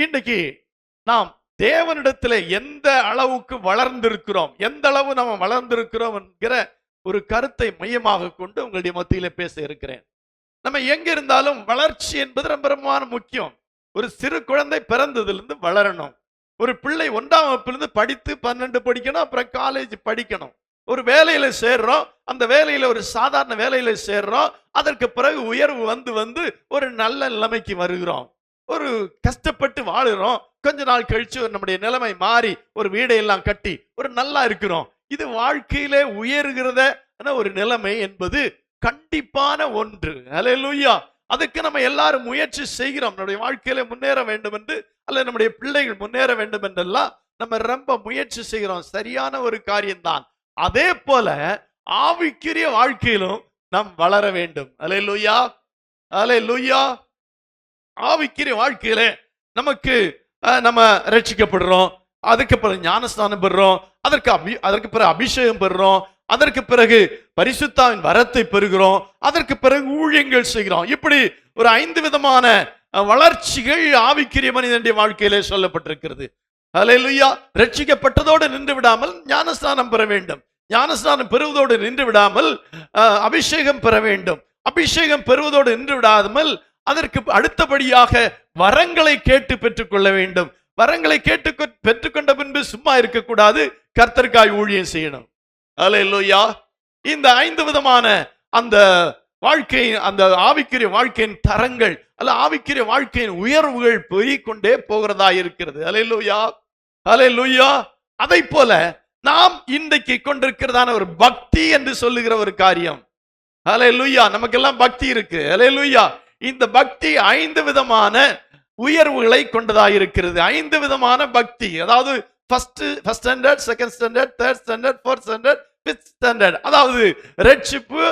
இன்றைக்கு நாம் தேவனிடத்துல எந்த அளவுக்கு வளர்ந்திருக்கிறோம், எந்த அளவு நம்ம வளர்ந்திருக்கிறோம் என்கிற ஒரு கருத்தை மையமாக கொண்டு உங்களுடைய மத்தியில பேச இருக்கிறேன். நம்ம எங்க இருந்தாலும் வளர்ச்சி என்பது ரொம்ப ரொம்ப முக்கியம். ஒரு சிறு குழந்தை பிறந்ததிலிருந்து வளரணும். ஒரு பிள்ளை 1ஆம் வகுப்பிலிருந்து படித்து 12 படிக்கணும், அப்புறம் காலேஜ் படிக்கணும். ஒரு வேலையில சேர்றோம், அந்த வேலையில ஒரு சாதாரண வேலையில சேர்றோம், அதற்கு பிறகு உயர்வு வந்து வந்து ஒரு நல்ல நிலைமைக்கு வருகிறோம். ஒரு கஷ்டப்பட்டு வாழுறோம், கொஞ்ச நாள் கழிச்சு நம்முடைய நிலைமை மாறி ஒரு வீடையெல்லாம் கட்டி ஒரு நல்லா இருக்கிறோம். இது வாழ்க்கையிலே உயர்கிறத ஒரு நிலைமை என்பது கண்டிப்பான ஒன்று. அல்லேலூயா. அதுக்கு நம்ம எல்லாரும் முயற்சி செய்கிறோம். நம்முடைய வாழ்க்கையில முன்னேற வேண்டும் என்று, அல்ல நம்முடைய பிள்ளைகள் முன்னேற வேண்டும் என்றெல்லாம் நம்ம ரொம்ப முயற்சி செய்கிறோம். சரியான ஒரு காரியம்தான். அதே போல ஆவிக்குரிய வாழ்க்கையிலும் நாம் வளர வேண்டும். அல்லேலூயா, அல்லேலூயா. ஆவிக்குரிய வாழ்க்கையில நமக்கு நம்ம ரட்சிக்கப்படுறோம், அதுக்கு பிறகு ஞானஸ்நானம் பெறுறோம், அதற்கு பிறகு அபிஷேகம் பெறுறோம், அதற்கு பிறகு பரிசுத்தாவின் வரத்தை பெறுகிறோம், அதற்கு பிறகு ஊழியங்கள் செய்கிறோம். இப்படி ஒரு 5 விதமான வளர்ச்சிகள் ஆவிக்குரிய மனிதனுடைய வாழ்க்கையிலே சொல்லப்பட்டிருக்கிறது. அல்லேலூயா. ரட்சிக்கப்பட்டதோடு நின்று விடாமல் ஞானஸ்நானம் பெற வேண்டும், ஞானஸ்நானம் பெறுவதோடு நின்று விடாமல் அபிஷேகம் பெற வேண்டும், அபிஷேகம் பெறுவதோடு நின்று விடாமல் அதற்கு அடுத்தபடியாக வரங்களை கேட்டு பெற்றுக்கொள்ள வேண்டும். வரங்களை கேட்டு பெற்றுக்கொண்ட பின்பு சும்மா இருக்கக்கூடாது, கர்த்தருக்காய் ஊழியம் செய்யணும். அல்லேலூயா. இந்த 5 விதமான அந்த வாழ்க்கை, அந்த ஆவிக்குரிய வாழ்க்கையின் தரங்கள் அல்ல ஆவிக்குரிய வாழ்க்கையின் உயர்வுகள் பெருகிக்கொண்டே போகிறதா இருக்கிறது. அல்லேலூயா, அல்லேலூயா. அதை போல நாம் இன்றைக்கு கொண்டிருக்கிறதான ஒரு பக்தி என்று சொல்லுகிற ஒரு காரியம். அல்லேலூயா. நமக்கெல்லாம் பக்தி இருக்கு. அல்லேலூயா. இந்த பக்தி 5 விதமான உயர்வுகளை கொண்டதாக இருக்கிறது. 5 விதமான பக்தி, அதாவது first standard, second standard, third standard, fourth standard, fifth standard. அதாவது ரட்சிப்பு,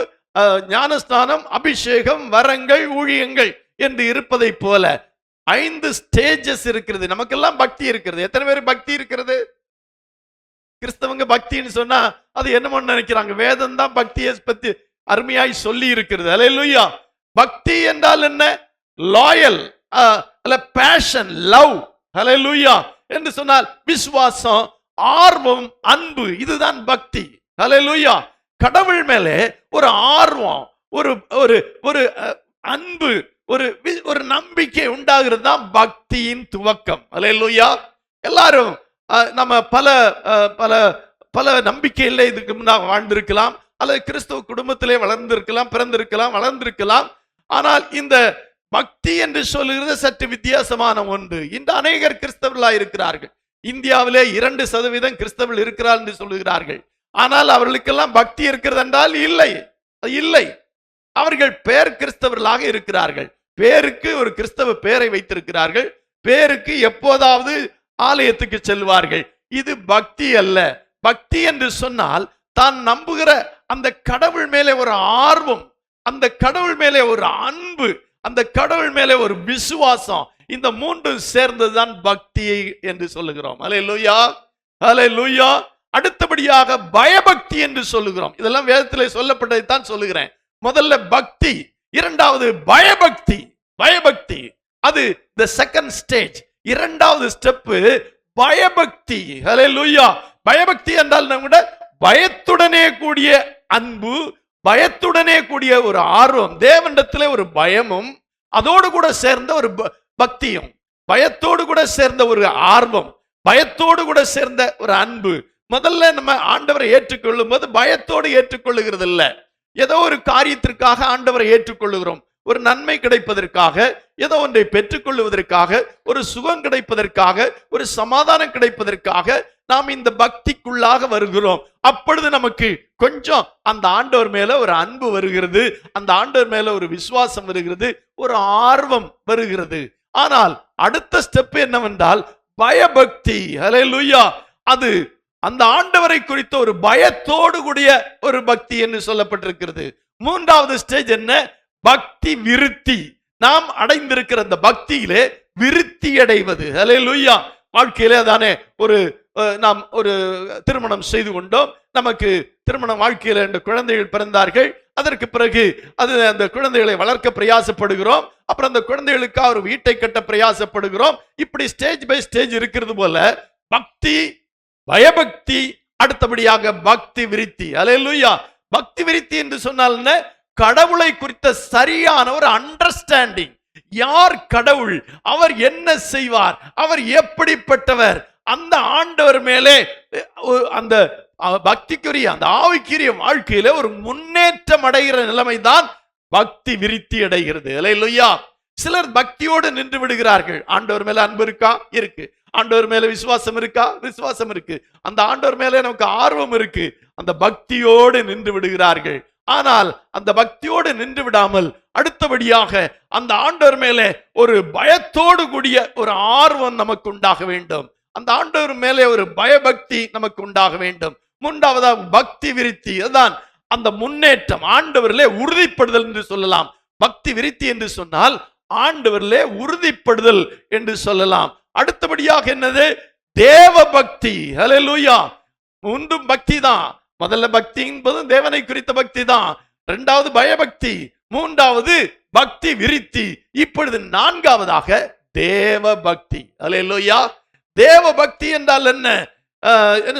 ஞானஸ்நானம், அபிஷேகம், வரங்கள், ஊழியங்கள் என்று இருப்பதை போல 5 ஸ்டேஜஸ் இருக்கிறது. நமக்கெல்லாம் பக்தி இருக்கிறது. எத்தனை பேர் பக்தி இருக்கிறது? கிறிஸ்தவங்க பக்தின்னு சொன்னா அது என்னமோ நினைக்கிறாங்க. வேதம் தான் பக்தியை பத்தி அருமையாய் சொல்லி இருக்கிறது. அல்லேலூயா. பக்தி என்றால் என்ன? Loyal, passion, love. அல்லேலூயா. என்று சொன்னால் விசுவாசம், ஆர்வம், அன்பு, இதுதான் பக்தி. அல்லேலூயா. கடவுள் மேலே ஒரு ஆர்வம், ஒரு ஒரு ஒரு அன்பு, ஒரு நம்பிக்கை உண்டாகிறது தான் பக்தியின் துவக்கம். அல்லேலூயா. எல்லாரும் நம்ம பல பல பல நம்பிக்கையில இதுக்கு முன்னாக வாழ்ந்திருக்கலாம், அல்லது கிறிஸ்தவ குடும்பத்திலே வளர்ந்திருக்கலாம், பிறந்திருக்கலாம், வளர்ந்திருக்கலாம். ஆனால் இந்த பக்தி என்று சொல்லுகிறது சற்று வித்தியாசமான ஒன்று. இந்த அநேகர் கிறிஸ்தவர்களாக இருக்கிறார்கள். இந்தியாவிலே 2% கிறிஸ்தவர்கள் இருக்கிறார்கள் என்று சொல்லுகிறார்கள். ஆனால் அவர்களுக்கெல்லாம் பக்தி இருக்கிறது என்றால் இல்லை, இல்லை. அவர்கள் பேர் கிறிஸ்தவர்களாக இருக்கிறார்கள். பேருக்கு ஒரு கிறிஸ்தவ பேரை வைத்திருக்கிறார்கள். பேருக்கு எப்போதாவது ஆலயத்துக்கு செல்வார்கள். இது பக்தி அல்ல. பக்தி என்று சொன்னால் தான் நம்புகிற அந்த கடவுள் மேலே ஒரு ஆர்வம், அந்த கடவுள் மேலே ஒரு அன்பு, அந்த கடவுள் மேலே ஒரு விசுவாசம். இந்த 3 சேர்ந்ததுதான் பக்தியை என்று சொல்லுகிறோம். அல்லேலூயா, அல்லேலூயா. அடுத்தபடியாக பயபக்தி என்று சொல்லுகிறோம். இதெல்லாம் வேதத்திலே சொல்லப்பட்டதைத்தான் சொல்லுகிறேன். முதல்ல பக்தி, இரண்டாவது பயபக்தி. பயபக்தி அது the second stage. இரண்டாவது ஸ்டெப் பயபக்தி. அல்லேலூயா. பயபக்தி என்றால் நம்ம பயத்துடனே கூடிய அன்பு, பயத்துடனே கூடிய ஒரு ஆர்வம், தேவனிடத்திலே ஒரு பயமும் அதோடு கூட சேர்ந்த ஒரு பக்தியும், பயத்தோடு கூட சேர்ந்த ஒரு ஆர்வம், பயத்தோடு கூட சேர்ந்த ஒரு அன்பு. முதல்ல நம்ம ஆண்டவரை ஏற்றுக்கொள்ளும் போது பயத்தோடு ஏற்றுக்கொள்ளுகிறது இல்ல. ஏதோ ஒரு காரியத்திற்காக ஆண்டவரை ஏற்றுக்கொள்ளுகிறோம். ஒரு நன்மை கிடைப்பதற்காக, ஏதோ ஒன்றை பெற்றுக்கொள்வதற்காக, ஒரு சுகம் கிடைப்பதற்காக, ஒரு சமாதானம் கிடைப்பதற்காக நாம் இந்த பக்திக்குள்ளாக வருகிறோம். அப்பொழுது நமக்கு கொஞ்சம் அந்த ஆண்டவர் மேல ஒரு அன்பு வருகிறது, அந்த ஆண்டவர் மேல ஒரு விசுவாசம் வருகிறது, ஒரு ஆர்வம் வருகிறது. ஆனால் அடுத்த ஸ்டெப் என்னவென்றால் பயபக்தி. அல்லேலூயா. அது அந்த ஆண்டவரை குறித்த ஒரு பயத்தோடு கூடிய ஒரு பக்தி என்று சொல்லப்பட்டிருக்கிறது. மூன்றாவது ஸ்டேஜ் என்ன? பக்தி விருத்தி. நாம் அடைந்திருக்கிற அந்த பக்தியிலே விருத்தி அடைவது. அல்லேலூயா. வாழ்க்கையிலே தானே ஒரு நாம் ஒரு திருமணம் செய்து கொண்டோம், நமக்கு திருமண வாழ்க்கையில் 2 குழந்தைகள் பிறந்தார்கள். அதற்கு பிறகு அந்த குழந்தைகளை வளர்க்க பிரயாசப்படுகிறோம். அப்புறம் அந்த குழந்தைகளுக்காக ஒரு வீட்டை கட்ட பிரயாசப்படுகிறோம். இப்படி ஸ்டேஜ் பை ஸ்டேஜ் இருக்கிறது போல பக்தி, பயபக்தி, அடுத்தபடியாக பக்தி விருத்தி. அல்லேலூயா. பக்தி விருத்தி என்று சொன்னால் என்ன? கடவுளை குறித்த சரியான ஒரு அண்டர்ஸ்டாண்டிங். யார் கடவுள், அவர் என்ன செய்வார், அவர் எப்படிப்பட்டவர், அந்த ஆண்டவர் மேலே அந்த பக்திக்குரிய அந்த ஆவிக்குரிய வாழ்க்கையில ஒரு முன்னேற்றம் அடைகிற நிலைமைதான் பக்தி விருத்தி அடைகிறது. அல்லேலூயா. சிலர் பக்தியோடு நின்று விடுகிறார்கள். ஆண்டவர் மேல அன்பு இருக்கா? இருக்கு. ஆண்டவர் மேல விசுவாசம் இருக்கா? விசுவாசம் இருக்கு. அந்த ஆண்டவர் மேல நமக்கு ஆர்வம் இருக்கு. அந்த பக்தியோடு நின்று விடுகிறார்கள். ஆனால் அந்த பக்தியோடு நின்று விடாமல் அடுத்தபடியாக அந்த ஆண்டவர் மேலே ஒரு பயத்தோடு கூடிய ஒரு ஆர்வம் நமக்கு உண்டாக வேண்டும். அந்த ஆண்டவர் மேலே ஒரு பயபக்தி நமக்கு உண்டாக வேண்டும். மூன்றாவதாக பக்தி விருத்தி. அதுதான் அந்த முன்னேற்றம், ஆண்டவரிலே உறுதிப்படுதல் என்று சொல்லலாம். பக்தி விருத்தி என்று சொன்னால் ஆண்டவரிலே உறுதிப்படுதல் என்று சொல்லலாம். அடுத்தபடியாக என்னது? தேவ பக்தி. ஹல்லேலூயா. மூன்றும் பக்தி தான். முதல்ல பக்தி என்பது தேவனை குறித்த பக்தி தான். இரண்டாவது பயபக்தி, மூன்றாவது பக்தி விருத்தி, இப்பொழுது நான்காவதாக தேவ பக்தி. அல்லேலூயா. தேவ பக்தி என்றால் என்ன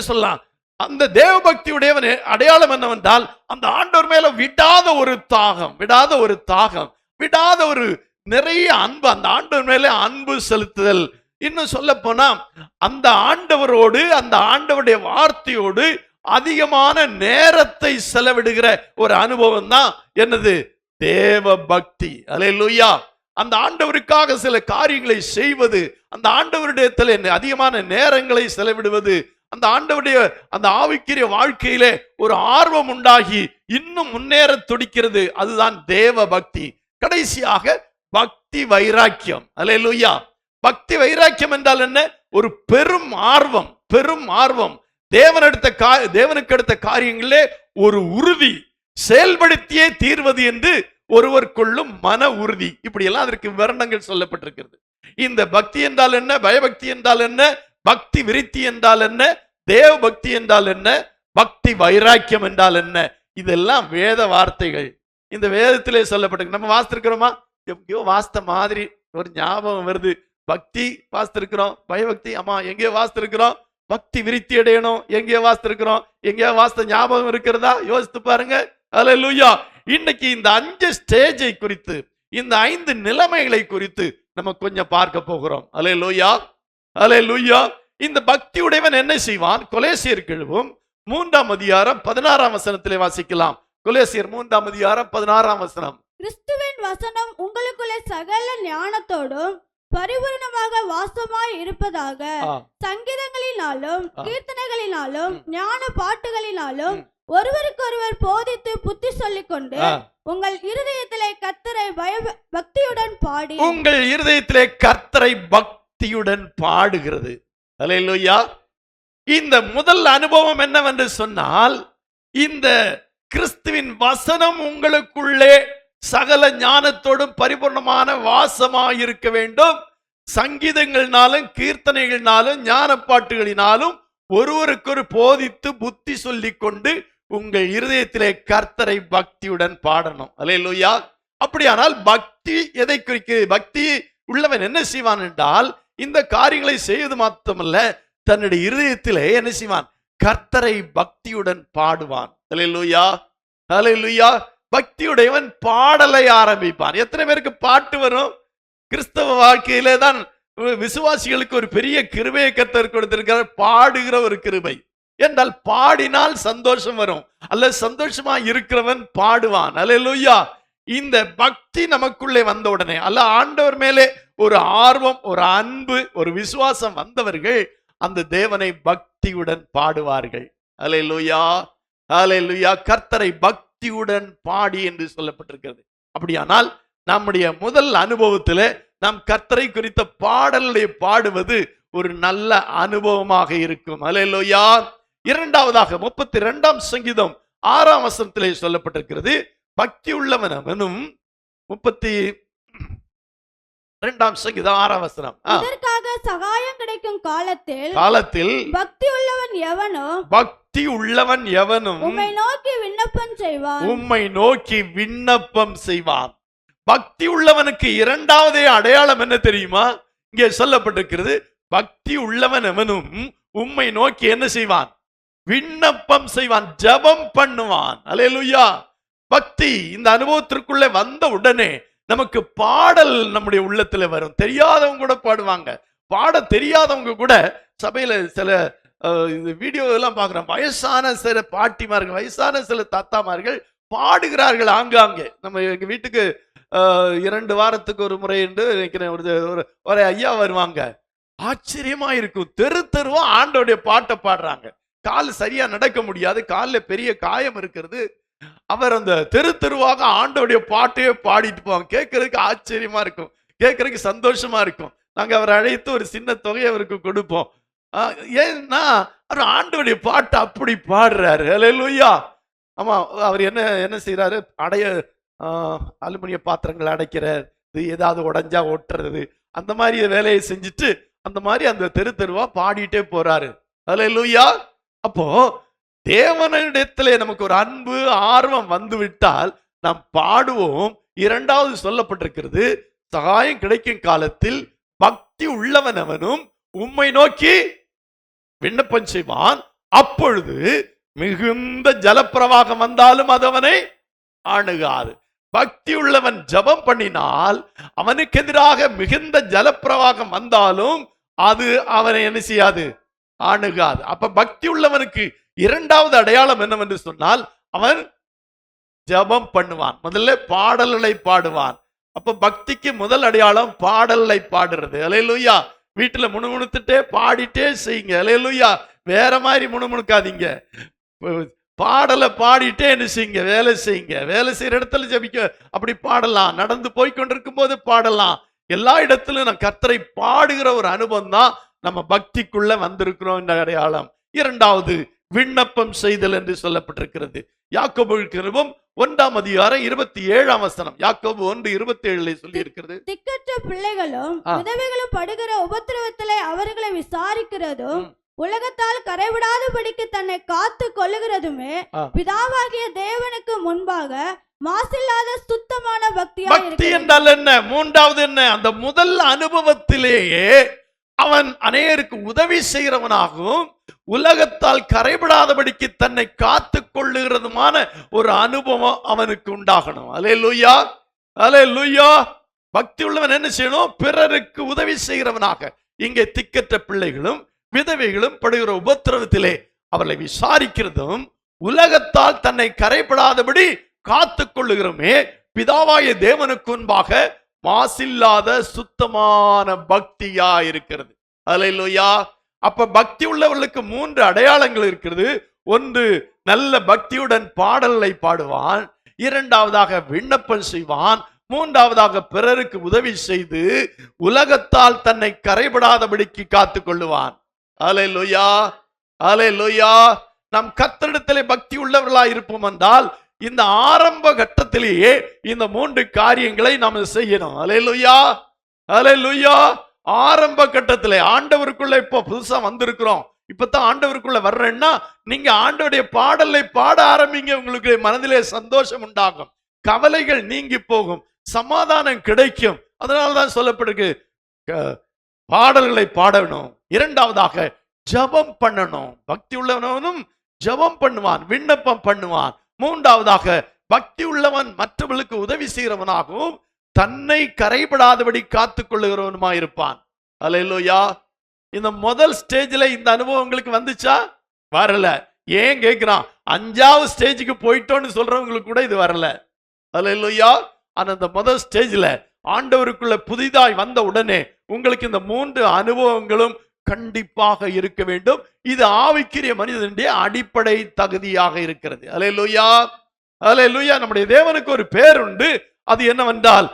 சொல்லலாம்? அந்த தேவ பக்தியுடையவன் அடையாளம் என்னவென்றால் அந்த ஆண்டவர் மேல விடாத ஒரு தாகம், விடாத ஒரு நிறைய அன்பு, அந்த ஆண்டவர் மேல அன்பு செலுத்துதல். இன்னும் சொல்ல போனா அந்த ஆண்டவரோடு, அந்த ஆண்டவருடைய வார்த்தையோடு அதிகமான நேரத்தை செலவிடுகிற ஒரு அனுபவம் தான் என்னது? தேவ பக்தி. அல்லேலூயா. அந்த ஆண்டவருக்காக சில காரியங்களை செய்வது, அந்த ஆண்டவருடைய அதிகமான நேரங்களை செலவிடுவது, அந்த ஆண்டவருடைய அந்த ஆவிக்குரிய வாழ்க்கையிலே ஒரு ஆர்வம் உண்டாகி இன்னும் முன்னேற துடிக்கிறது. அதுதான் தேவ பக்தி. கடைசியாக பக்தி வைராக்கியம். அல்லேலூயா. பக்தி வைராக்கியம் என்றால் என்ன? ஒரு பெரும் ஆர்வம், தேவனுக்கு அடுத்த காரியங்களே ஒரு உறுதி, செயல்படுத்தியே தீர்வது என்று ஒருவருக்குள்ளும் மன உறுதி. இப்படி எல்லாம் அதற்கு விவரணங்கள் சொல்லப்பட்டிருக்கிறது. இந்த பக்தி என்றால் என்ன? பயபக்தி என்றால் என்ன? பக்தி விருத்தி என்றால் என்ன? தேவ பக்தி என்றால் என்ன? பக்தி வைராக்கியம் என்றால் என்ன? இதெல்லாம் வேத வார்த்தைகள். இந்த வேதத்திலே சொல்லப்பட்டிருக்கு. நம்ம வாசித்திருக்கிறோமா? எங்கேயோ வாஸ்த மாதிரி ஒரு ஞாபகம் வருது. பக்தி வாசித்திருக்கிறோம், பயபக்தி ஆமா எங்கேயோ வாசித்திருக்கிறோம், பக்தி விருத்தி அடையணும் எங்கேயோ வாசித்திருக்கிறோம், எங்கேயோ வாஸ்த ஞாபகம் இருக்கிறதா? யோசித்து பாருங்க. அல்லேலூயா. இன்னைக்கு இந்த 5 ஸ்டேஜை குறித்து, இந்த 5 நிலைமைகளை குறித்து நம்ம கொஞ்சம் பார்க்க போகிறோம். அல்லேலூயா. அல்லேலூயா. இந்த பக்தி உடையவன் என்ன செய்வான்? கொலேசியர் எழுவும் 3ஆம் அதிகாரம் 16ஆம் வசனத்திலே வாசிக்கலாம். கொலேசியர் 3ஆம் அதிகாரம் 16ஆம் வசனம். கிறிஸ்துவின் வசனம் உங்களுக்குள்ளே சகல ஞானத்தோடும் பரிபூரணமாக வாசமாய் இருப்பதாக, சங்கீதங்களினாலும் கீர்த்தனைகளினாலும் ஞான பாட்டுகளினாலும் ஒருவருக்கொருவர் போதித்து புத்தி சொல்லிக் கொண்டு உங்கள் இருதயத்திலே கர்த்தரை பக்தியுடன் பாடி, உங்கள் இருதயத்திலே கர்த்தரை பக்தியுடன் பாடுகிறது. அல்லேலூயா. இந்த முதல் அனுபவம் என்னவென்று சொன்னால், இந்த கிறிஸ்துவின் வசனம் உங்களுக்குள்ளே சகல ஞானத்தோடும் பரிபூர்ணமான வாசமாய் இருக்க வேண்டும். சங்கீதங்களினாலும் கீர்த்தனைகளினாலும் ஞான பாட்டுகளினாலும் ஒருவருக்கொரு போதித்து புத்தி சொல்லிக் கொண்டு உங்கள் இருதயத்திலே கர்த்தரை பக்தியுடன் பாடணும். அல்லேலூயா. அப்படியானால் பக்தி எதை குறிக்கிறது? பக்தி உள்ளவன் என்ன செய்வான் என்றால், இந்த காரியங்களை செய்வது மாத்திரமல்ல, தன்னுடைய இருதயத்திலே என்ன செய்வான்? கர்த்தரை பக்தியுடன் பாடுவான். அல்லேலூயா. அல்லேலூயா. பக்தியுடையவன் பாடலை ஆரம்பிப்பான். எத்தனை பேருக்கு பாட்டு வரும்? கிறிஸ்தவ வாழ்க்கையிலே தான் விசுவாசிகளுக்கு ஒரு பெரிய கிருபையை கர்த்தர் கொடுத்திருக்கிறார், பாடுகிற ஒரு கிருபை. என்றால் பாடினால் சந்தோஷம் வரும், அல்ல சந்தோஷமா இருக்கிறவன் பாடுவான். அல்லேலூயா. இந்த பக்தி நமக்குள்ளே வந்த உடனே, அல்ல ஆண்டவர் மேலே ஒரு ஆர்வம், ஒரு அன்பு, ஒரு விசுவாசம் வந்தவர்கள் அந்த தேவனை பக்தியுடன் பாடுவார்கள். அல்லேலூயா. அல்லேலூயா. கர்த்தரை பக்தியுடன் பாடி என்று சொல்லப்பட்டிருக்கிறது. அப்படியானால் நம்முடைய முதல் அனுபவத்திலே நாம் கர்த்தரை குறித்த பாடலை பாடுவது ஒரு நல்ல அனுபவமாக இருக்கும். அல்லேலூயா. இரண்டாவதாக 32ஆம் சங்கீதம் 6ஆம் வசனத்திலே சொல்லப்பட்டிருக்கிறது, பக்தி உள்ளவன் அவனும். 32ஆம் சங்கீதம் 6ஆம் வசனம். இதற்காக சகாயம் கிடைக்கும் காலத்தில் பக்தி உள்ளவன் எவனும் உம்மை நோக்கி விண்ணப்பம் செய்வான். பக்தி உள்ளவனுக்கு இரண்டாவது அடையாளம் என்ன தெரியுமா? இங்கே சொல்லப்பட்டிருக்கிறது, பக்தி உள்ளவன் எவனும் உம்மை நோக்கி என்ன செய்வான்? விண்ணப்பம் செய்வான், ஜெபம் பண்ணுவான். அல்லேலூயா. பக்தி இந்த அனுபவத்திற்குள்ளே வந்த உடனே நமக்கு பாடல் நம்முடைய உள்ளத்துல வரும். தெரியாதவங்க கூட பாடுவாங்க. பாட தெரியாதவங்க கூட சபையில சில வீடியோ எல்லாம் பார்க்கிறோம். வயசான சில பாட்டிமார்கள், வயசான சில தாத்தாமார்கள் பாடுகிறார்கள் ஆங்காங்கே. நம்ம எங்க வீட்டுக்கு 2 வாரத்துக்கு ஒரு முறை என்று நினைக்கிறேன் ஒரு ஐயா வருவாங்க. ஆச்சரியமா இருக்கும். தெரு தெருவா ஆண்டோடைய பாட்டை பாடுறாங்க. கால் சரியா நடக்க முடியாது, காலில் பெரிய காயம் இருக்கிறது. அவர் அந்த தெரு தெருவாக ஆண்டோடைய பாட்டையே பாடிட்டு போவாங்க. கேட்கறதுக்கு ஆச்சரியமா இருக்கும், கேட்கறதுக்கு சந்தோஷமா இருக்கும். நாங்க அவரை அழைத்து ஒரு சின்ன தொகையை அவருக்கு கொடுப்போம். ஏன்னா அவர் ஆண்டோடைய பாட்டை அப்படி பாடுறாரு. அல்லேலூயா. ஆமா, அவர் என்ன செய்யறாரு? அலுமினிய பாத்திரங்கள் அடைக்கிறது, ஏதாவது உடைஞ்சா ஓட்டுறது, அந்த மாதிரி வேலையை செஞ்சுட்டு அந்த மாதிரி அந்த தெரு தெருவா பாடிட்டே போறாரு. அல்லேலூயா. அப்போ தேவனிடத்திலே நமக்கு ஒரு அன்பு ஆர்வம் வந்து விட்டால் நாம் பாடுவோம். இரண்டாவது சொல்லப்பட்டிருக்கிறது, சகாயம் கிடைக்கும் காலத்தில் பக்தி உள்ளவன் அவனும் உம்மை நோக்கி விண்ணப்பம் செய்வான். அப்பொழுது மிகுந்த ஜலப்பிரவாகம் வந்தாலும் அது அவனை அணுகாது. பக்தி உள்ளவன் ஜெபம் பண்ணினால் அவனுக்கு எதிராக மிகுந்த ஜலப்பிரவாகம் வந்தாலும் அது அவனை என்ன செய்யாது? அணுகாது. அப்ப பக்தி உள்ளவனுக்கு இரண்டாவது அடையாளம் என்னவென்று சொன்னால், அவன் ஜெபம் பண்ணுவான். முதல்ல பாடல்களை பாடுவான். அப்ப பக்திக்கு முதல் அடையாளம் பாடல்களை பாடுறது. அல்லேலூயா. வீட்டுல முணுமுணுத்துட்டே பாடிட்டே செய்யுங்க. அல்லேலூயா. வேற மாதிரி முணுமுணுக்காதீங்க. பாடலை பாடிட்டே என்ன செய்யுங்க? வேலை செய்யுங்க. வேலை செய்யற இடத்துல ஜெபிக்க அப்படி பாடலாம். நடந்து போய்கொண்டிருக்கும் போது பாடலாம். எல்லா இடத்திலும் நான் கர்த்தரை பாடுகிற ஒரு அனுபவம் தான் நம்ம பக்திக்குள்ள வந்திருக்கிறோம் என்ற அடையாளம். இரண்டாவது விண்ணப்பம் செய்தல் என்று சொல்லப்பட்டிருக்கிறது. யாக்கோபு 1:27 யாக்கோபு 1:27 சொல்லி இருக்கிறது, திக்கற்ற பிள்ளைகளும் விதவைகளும் படுகிற உபத்திரவத்திலே அவர்களை விசாரிக்கிறதும் உலகத்தால் கரைவிடாதபடிக்கு தன்னை காத்து கொள்ளுகிறதுமே பிதாவாகிய தேவனுக்கு முன்பாக மாசில்லாத சுத்தமான பக்தி என்றால் என்ன? மூன்றாவது என்ன? அந்த முதல் அனுபவத்திலேயே அவன் அநேகருக்கு உதவி செய்கிறவனாகவும் உலகத்தால் கரைபடாதபடிக்கு தன்னை காத்து கொள்ளுகிறதுமான ஒரு அனுபவம் அவனுக்கு உண்டாகணும். அல்லேலூயா. அல்லேலூயா. பக்தி உள்ளவன் என்ன செய்யணும்? பிறருக்கு உதவி செய்கிறவனாக. இங்கே திக்கற்ற பிள்ளைகளும் விதவைகளும் படுகிற உபத்திரவத்திலே அவர்களை விசாரிக்கிறதும் உலகத்தால் தன்னை கரைபடாதபடி காத்து கொள்ளுகிறோமே பிதாவாய தேவனுக்கு முன்பாக மாசில்லாத சுத்தமான பக்தியா இருக்கிறது. அல்லேலூயா. அப்ப பக்தி உள்ளவர்களுக்கு 3 அடையாளங்கள் இருக்கிறது. ஒன்று, நல்ல பக்தியுடன் பாடல்களை பாடுவான். இரண்டாவதாக விண்ணப்பம் செய்வான். மூன்றாவதாக பிறருக்கு உதவி செய்து உலகத்தால் தன்னை கரைபடாதபடிக்கு காத்து கொள்ளுவான். அல்லேலூயா. அல்லேலூயா. நாம் கர்த்தரிடத்திலே பக்தி உள்ளவர்களாய் இருப்போம் என்றால் இந்த ஆரம்ப கட்டத்திலேயே இந்த 3 காரியங்களை நாம் செய்யணும். அல்லேலூயா. அல்லேலூயா. ஆரம்ப கட்டத்திலே ஆண்டவருக்குள்ள இப்போ புதுசா வந்திருக்கிறோம், இப்பதான் ஆண்டவருக்குள்ள வர்றேன்னா நீங்க ஆண்டவருடைய பாடலை பாட ஆரம்பிங்க. உங்களுக்கு மனதிலே சந்தோஷம் உண்டாகும், கவலைகள் நீங்கி போகும், சமாதானம் கிடைக்கும். அதனாலதான் சொல்லப்படுது பாடல்களை பாடணும். இரண்டாவதாக ஜெபம் பண்ணணும். பக்தி உள்ளவனும் ஜெபம் பண்ணுவான், விண்ணப்பம் பண்ணுவான். மூன்றாவதாக பக்தி உள்ளவன் மற்றவர்களுக்கு உதவி செய்கிறவனாகவும் தன்னை கரைபடாதபடி காத்து கொள்ளுகிறவனுமா இருப்பான். அல்லேலூயா. இந்த முதல் ஸ்டேஜ்ல இந்த அனுபவம் உங்களுக்கு வந்துச்சா? வரல. ஏன் கேட்கிறான்? 5வது ஸ்டேஜுக்கு போயிட்டோன்னு சொல்றவங்களுக்கு கூட இது வரல. அல்லேலூயா. ஆனா இந்த முதல் ஸ்டேஜ்ல ஆண்டவருக்குள்ள புதிதாய் வந்த உடனே உங்களுக்கு இந்த 3 அனுபவங்களும் கண்டிப்பாக இருக்க வேண்டும். இது ஆவிக்குரிய மனிதனுடைய அடிப்படை தகுதியாக இருக்கிறது. அல்லேலூயா. அல்லேலூயா. நம்முடைய தேவனுக்கு ஒரு பேர் உண்டு. அது என்னவென்றால்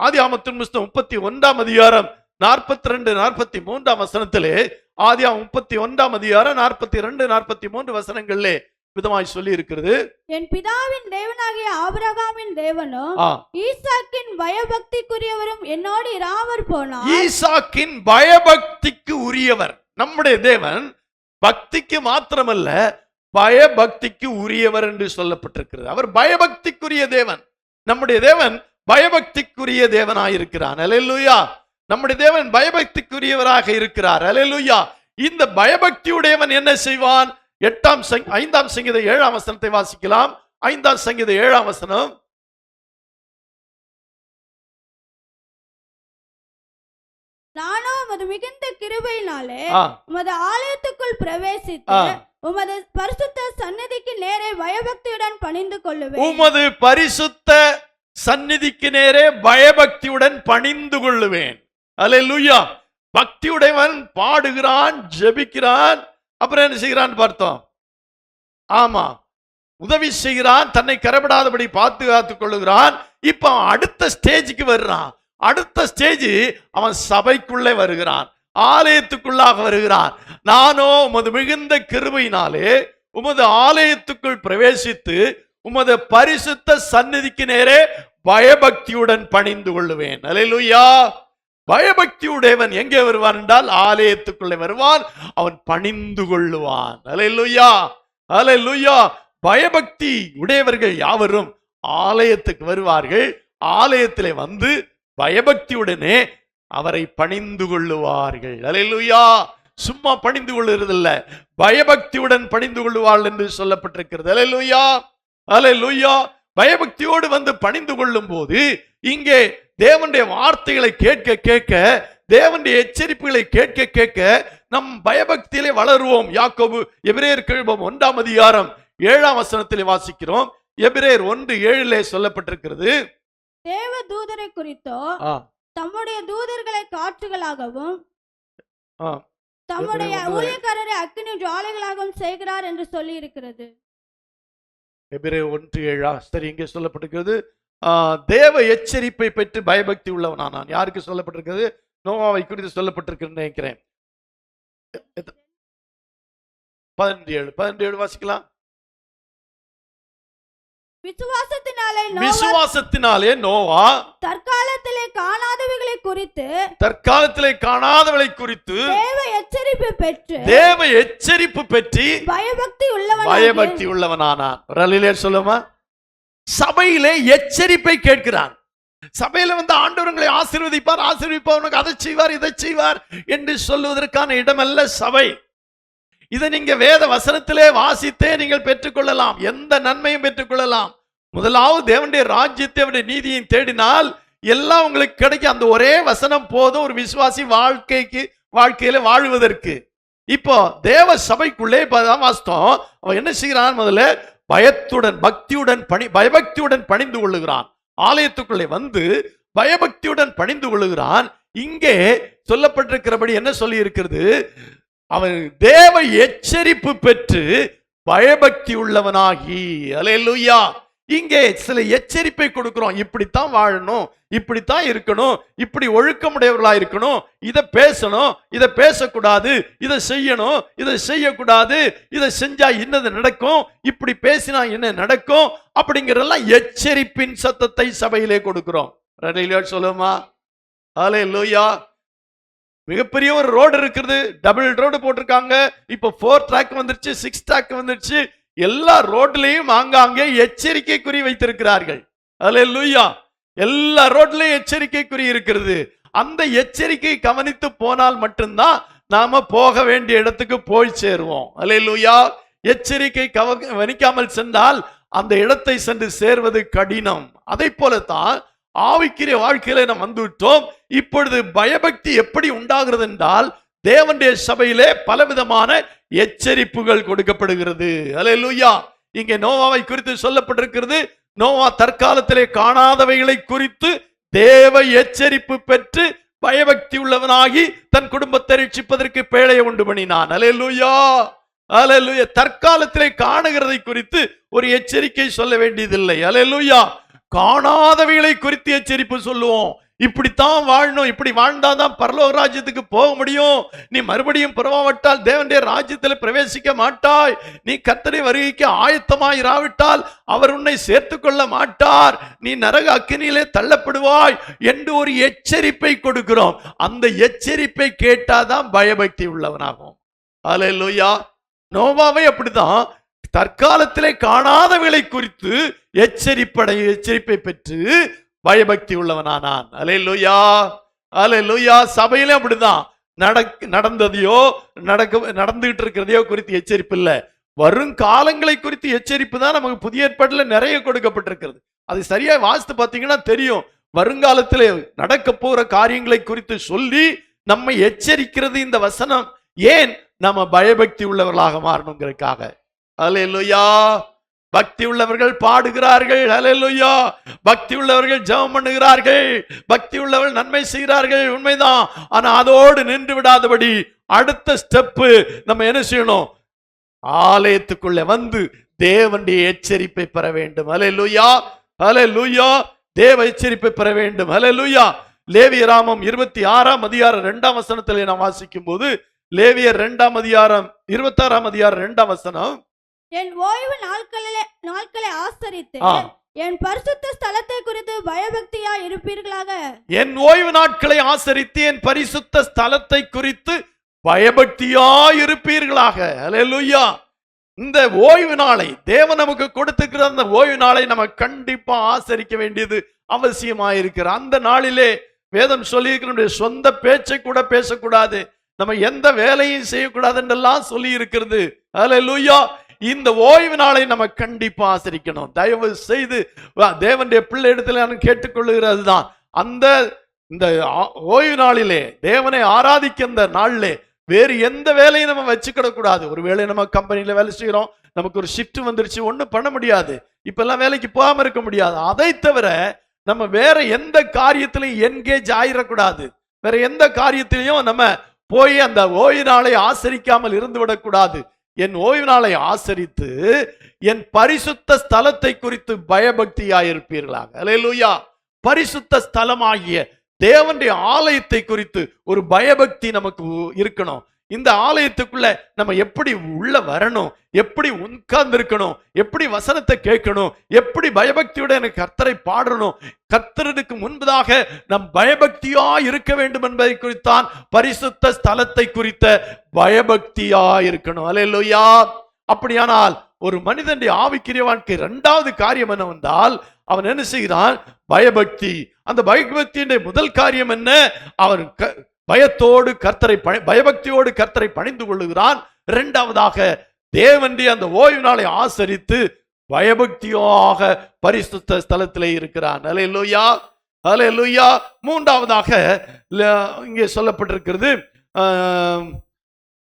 ஆதியாகமத்தின் புத்தகம் 31:42-43 ஆதியாகமம் 31:42-43 விதமாய் சொல்லி இருக்கிறது. என் பிதாவின் தேவனாகிய ஆபிரகாமின் தேவனும் ஈசாக்கின் பயபக்திக்குரியவரும் என்னோடு இராமற் போனார். ஈசாக்கின் பயபக்திக்கு உரியவர் நம்முடைய தேவன். பக்திக்கு மாத்திரமல்ல, பயபக்திக்கு உரியவர் என்று சொல்லப்பட்டிருக்கிறது. அவர் பயபக்திக்குரிய தேவன். நம்முடைய தேவன் பயபக்திக்குரிய தேவனாயிருக்கிறார். அல்லேலூயா. நம்முடைய தேவன் பயபக்திக்குரியவராக இருக்கிறார். அல்லேலூயா. இந்த பயபக்தியுடையவன் என்ன செய்வான்? 5ஆம் சங்கீதம் 7ஆம் வசனத்தை வாசிக்கலாம். 5ஆம் சங்கீதம் 7ஆம் வசனம். நானோ உமது மிகுந்த கிருபையினாலே உமது ஆலயத்துக்குள் பிரவேசித்து உமது பரிசுத்த சந்நிதிக்கு நேரே பயபக்தியுடன் பணிந்து கொள்ளுவேன். உமது பரிசுத்த சந்நிதிக்கு நேரே பயபக்தியுடன் பணிந்து கொள்ளுவேன். அல்லேலூயா. பக்தியுடையவன் பாடுகிறான், ஜெபிக்கிறான், அப்புறம் என்ன செய்கிறான் பார்த்தோம். ஆமா, உதவி செய்கிறான், தன்னை கரைபடாதபடி பாதுகாத்துக் கொள்ளுகிறான். இப்ப அடுத்த ஸ்டேஜுக்கு வர்றான். அடுத்த ஸ்டேஜ் அவன் சபைக்குள்ளே வருகிறான், ஆலயத்துக்குள்ளாக வருகிறான். நானோ உமது மிகுந்த கிருபையினாலே உமது ஆலயத்துக்குள் பிரவேசித்து உமது பரிசுத்த சந்நிதிக்கு நேரே பயபக்தியுடன் பணிந்து கொள்ளுவேன். அல்லேலூயா. பயபக்தியுடையவன் எங்கே வருவான் என்றால் ஆலயத்துக்குள்ளே வருவான், அவன் பணிந்து கொள்ளுவான். அல்லேலூயா. அல்லேலூயா. பயபக்தி உடையவர்கள் யாவரும் ஆலயத்துக்கு வருவார்கள். ஆலயத்திலே வந்து பயபக்தியுடனே அவரை பணிந்து கொள்ளுவார்கள். அல்லேலூயா. சும்மா பணிந்து கொள்ளுறதில்ல, பயபக்தியுடன் பணிந்து கொள்ளுவார்கள் என்று சொல்லப்பட்டிருக்கிறது. அல்லேலூயா. அல்லேலூயா. பயபக்தியோடு வந்து பணிந்து கொள்ளும் போது இங்கே தேவனுடைய வார்த்தைகளை கேட்க கேட்க, தேவனுடைய எச்சரிப்புகளை கேட்க கேட்க நம் பயபக்தியிலே வளருவோம். யாக்கோபு எபிரேயர் 1ஆம் அதிகாரம் 7ஆம் வசனத்திலே வாசிக்கிறோம். எபிரேயர் 1:7 சொல்லப்பட்டிருக்கிறது. தேவ தூதரை குறித்தோ தம்முடைய தூதர்களை காற்றுகளாகவும் தம்முடைய ஊழியக்காரரை அக்கினி ஜுவாலைகளாகவும் செய்கிறார் என்று சொல்லி இருக்கிறது. எபிரேயர் 1:7. சரி, இங்கே சொல்லப்பட்டிருக்கிறது தேவ எச்சரிப்பை பெற்று பயபக்தி உள்ளவனானான். யாருக்கு சொல்லப்பட்டிருக்கிறது? நோவாவை குறித்து சொல்லப்பட்டிருக்கிறது நினைக்கிறேன். 17 வாசிக்கலாம். விசுவாசத்தினாலே நோவா தற்காலத்திலே காணாதவைகளை குறித்து தேவ எச்சரிப்பு பெற்று பயபக்தி உள்ளவனானான். சொல்லுமா? சபையிலே எச்சரிப்பை கேட்கிறான். சபையில வந்து ஆண்டவர்களை ஆசீர்வதிப்பார், ஆசீர்வதிப்பார், அதை செய்வார், இதை செய்வார் என்று சொல்லுவதற்கான இடமல்ல சபை. இதை நீங்க வேத வசனத்திலே வாசித்தே நீங்கள் பெற்றுக்கொள்ளலாம், எந்த நன்மையும் பெற்றுக்கொள்ளலாம். முதலாவது தேவனுடைய ராஜ்யத்தை, அவருடைய நீதியை தேடினால் எல்லாம் உங்களுக்கு கிடைக்கும். அந்த ஒரே வசனம் போதும் ஒரு விசுவாசி வாழ்க்கையில வாழுவதற்கு. இப்போ தேவ சபைக்குள்ளே வாஸ்தவம் அவன் என்ன செய்கிறான்? முதல்ல பயபக்தியுடன் பணிந்து கொள்ளுகிறான். ஆலயத்துக்குள்ளே வந்து பயபக்தியுடன் பணிந்து கொள்ளுகிறான். இங்கே சொல்லப்பட்டிருக்கிறபடி என்ன சொல்லி இருக்கிறது? அவன் தேவ எச்சரிப்பு பெற்று பயபக்தி உள்ளவனாகி. அல்லேலூயா. இங்கே சில எச்சரிப்பை கொடுக்கிறோம். இப்படித்தான் வாழணும், இப்படித்தான் இருக்கணும், இப்படி ஒழுக்கமுடையவர்களா இருக்கணும், இதை பேசணும், இதை பேசக்கூடாது, இதை செய்யணும், இதை செய்யக்கூடாது, இதை செஞ்சா என்னது நடக்கும், இப்படி பேசினா என்ன நடக்கும், அப்படிங்கிறதெல்லாம் எச்சரிப்பின் சத்தத்தை சபையிலே கொடுக்கிறோம். சொல்லுமா? அல்லேலூயா. மிகப்பெரிய ஒரு ரோடு இருக்கிறது, டபுள் ரோடு போட்டிருக்காங்க. இப்போ 4 ட்ராக் வந்துருச்சு, 6 ட்ராக் வந்துருச்சு. எல்லா ரோட்லயும் ஆங்காங்கே எச்சரிக்கை குறி வைத்திருக்கிறார்கள். அல்லேலூயா. எல்லா ரோட்லயும் எச்சரிக்கை குறி இருக்கிறது. அந்த எச்சரிக்கை கவனித்து போனால் மட்டும்தான் நாம போக வேண்டிய இடத்துக்கு போய் சேருவோம். அல்லேலூயா. எச்சரிக்கை கவனிக்காமல் சென்றால் அந்த இடத்தை சென்று சேர்வது கடினம். அதை போலத்தான் ஆவிக்குரிய வாழ்க்கையில நாம் வந்துவிட்டோம். இப்பொழுது பயபக்தி எப்படி உண்டாகிறது என்றால் தேவனுடைய சபையிலே பலவிதமான எச்சரிப்புகள் கொடுக்கப்படுகிறது. அல்லேலூயா. இங்கே நோவாவை குறித்து சொல்லப்பட்டிருக்கிறது. நோவா தற்காலத்திலே காணாதவைகளை குறித்து தேவ எச்சரிப்பு பெற்று பயபக்தி உள்ளவனாகி தன் குடும்பத்தை ரட்சிப்பதற்கு பேழையை உண்டு பண்ணினான். அல்லேலூயா. அல்லேலூயா. தற்காலத்திலே காணுகிறதை குறித்து ஒரு எச்சரிக்கை சொல்ல வேண்டியதில்லை. அல்லேலூயா. காணாதவைகளை குறித்து எச்சரிப்பு சொல்லுவோம். இப்படித்தான் வாழணும், இப்படி வாழ்ந்தாதான் பரலோக ராஜ்யத்துக்கு போக முடியும், நீ மறுபடியும் பிறவாவிட்டால் தேவனுடைய ராஜ்யத்தில் பிரவேசிக்க மாட்டாய், நீ கர்த்தருடைய வருகைக்கு ஆயத்தமாயிராவிட்டால் அவர் உன்னை சேர்த்துக் கொள்ள மாட்டார், நீ நரக அக்கினியிலே தள்ளப்படுவாய் என்று ஒரு எச்சரிப்பை கொடுக்கிறோம். அந்த எச்சரிப்பை கேட்டாதான் பயபக்தி உள்ளவனாகும். அல்லேலூயா. நோவாவை அப்படிதான் தற்காலத்திலே காணாதவைகளை குறித்து எச்சரிப்பை பெற்று பயபக்தி உள்ளவனானான். அல்லேலூயா, அல்லேலூயா. சபையிலே அப்படிதான் நடந்ததையோ நடந்துகிட்டு இருக்கிறதையோ குறித்து எச்சரிப்பு இல்லை, வரும் காலங்களை குறித்து எச்சரிப்பு தான் நமக்கு புதிய ஏற்பாட்டுல நிறைய கொடுக்கப்பட்டிருக்கிறது. அது சரியா வாசித்து பார்த்தீங்கன்னா தெரியும். வருங்காலத்திலே நடக்க போற காரியங்களை குறித்து சொல்லி நம்மை எச்சரிக்கிறது இந்த வசனம். ஏன்? நம்ம பயபக்தி உள்ளவர்களாக மாறணுங்கிறதுக்காக. அல்லேலூயா. பக்தி உள்ளவர்கள் பாடுகிறார்கள். அல்லேலூயா. பக்தி உள்ளவர்கள் ஜெபம் பண்ணுகிறார்கள். பக்தி உள்ளவர்கள் நன்மை செய்கிறார்கள், உண்மைதான். ஆனா அதோடு நின்று விடாதபடி அடுத்த ஸ்டெப் நம்ம என்ன செய்யணும்? ஆலயத்துக்குள்ள வந்து தேவனுடைய எச்சரிப்பை பெற வேண்டும். அல்லேலூயா, அல்லேலூயா. தேவ எச்சரிப்பை பெற வேண்டும். அல்லேலூயா. லேவியராமம் 26ஆம் அதிகாரம் 2ஆம் வசனத்திலே நாம் வாசிக்கும் போது, லேவியர் 2ஆம் அதிகாரம் 26ஆம் அதிகாரம் 2ஆம் வசனம், என் ஓய்வு நாட்களை ஆசரித்து என் பரிசுத்த ஸ்தலத்தை குறித்து பயபக்தியா இருப்பீர்களாக. என் ஓய்வு நாட்களை ஆசரித்து என் பரிசுத்த ஸ்தலத்தை குறித்து பயபக்தியா இருப்பீர்களாக. அல்லேலூயா. இந்த ஓய்வு நாளை தேவன் நமக்கு கொடுத்துக்கிற அந்த ஓய்வு நாளை நம்ம கண்டிப்பா ஆசரிக்க வேண்டியது அவசியமாயிருக்கிற அந்த நாளிலே வேதம் சொல்லி சொந்த பேச்சை கூட பேசக்கூடாது, நம்ம எந்த வேலையும் செய்யக்கூடாது என்றெல்லாம் சொல்லி இருக்கிறது. அல்லேலூயா. இந்த ஓய்வு நாளை நம்ம கண்டிப்பா ஆசரிக்கணும். தயவு செய்து தேவனுடைய பிள்ளை இடத்துல நான் கேட்டுக்கொள்ளுகிறது தான், அந்த இந்த ஓய்வு நாளிலே தேவனை ஆராதிக்க அந்த நாளிலே வேறு எந்த வேலையும் நம்ம வச்சுக்கிட கூடாது. ஒரு வேளை நம்ம கம்பெனியில வேலை செய்யறோம், நமக்கு ஒரு ஷிஃப்ட் வந்துருச்சு, ஒன்றும் பண்ண முடியாது, இப்ப எல்லாம் வேலைக்கு போகாம இருக்க முடியாது. அதை தவிர நம்ம வேற எந்த காரியத்திலையும் என்கேஜ் ஆயிடக்கூடாது. வேற எந்த காரியத்திலையும் நம்ம போய் அந்த ஓய்வு நாளை ஆசரிக்காமல் இருந்து விடக்கூடாது. என் ஓய்வு நாளை ஆசரித்து என் பரிசுத்த ஸ்தலத்தை குறித்து பயபக்தியாயிருப்பீர்களாக. அல்லேலூயா. பரிசுத்த ஸ்தலமாகிய தேவனுடைய ஆலயத்தை குறித்து ஒரு பயபக்தி நமக்கு இருக்கணும். இந்த ஆலயத்துக்குள்ள நம்ம எப்படி உள்ள வரணும், எப்படி உட்கார்ந்து இருக்கணும், எப்படி வசனத்தை கேட்கணும், எப்படி பயபக்தியுடன் கர்த்தரை பாடணும், கர்த்தருக்கு முன்பதாக நம் பயபக்தியா இருக்க வேண்டும் என்பதை குறித்தான் பரிசுத்த ஸ்தலத்தை குறித்த பயபக்தியா இருக்கணும். அல்லேலூயா. அப்படியானால் ஒரு மனிதனுடைய ஆவிக்குரிய வாழ்க்கை இரண்டாவது காரியம் என்னவென்றால், அவன் என்ன செய்கிறான்? பயபக்தி. அந்த பயபக்தியுடைய முதல் காரியம் என்ன? அவன் பயத்தோடு கர்த்தரை பயபக்தியோடு கர்த்தரை பணிந்து கொள்ளுகிறான். இரண்டாவதாக தேவனுடைய அந்த ஓய்வு நாளை ஆசரித்து பயபக்தியாக பரிசுத்த ஸ்தலத்திலே இருக்கிறான். அல்லேலூயா, அல்லேலூயா. மூன்றாவதாக இங்கே சொல்லப்பட்டிருக்கிறது,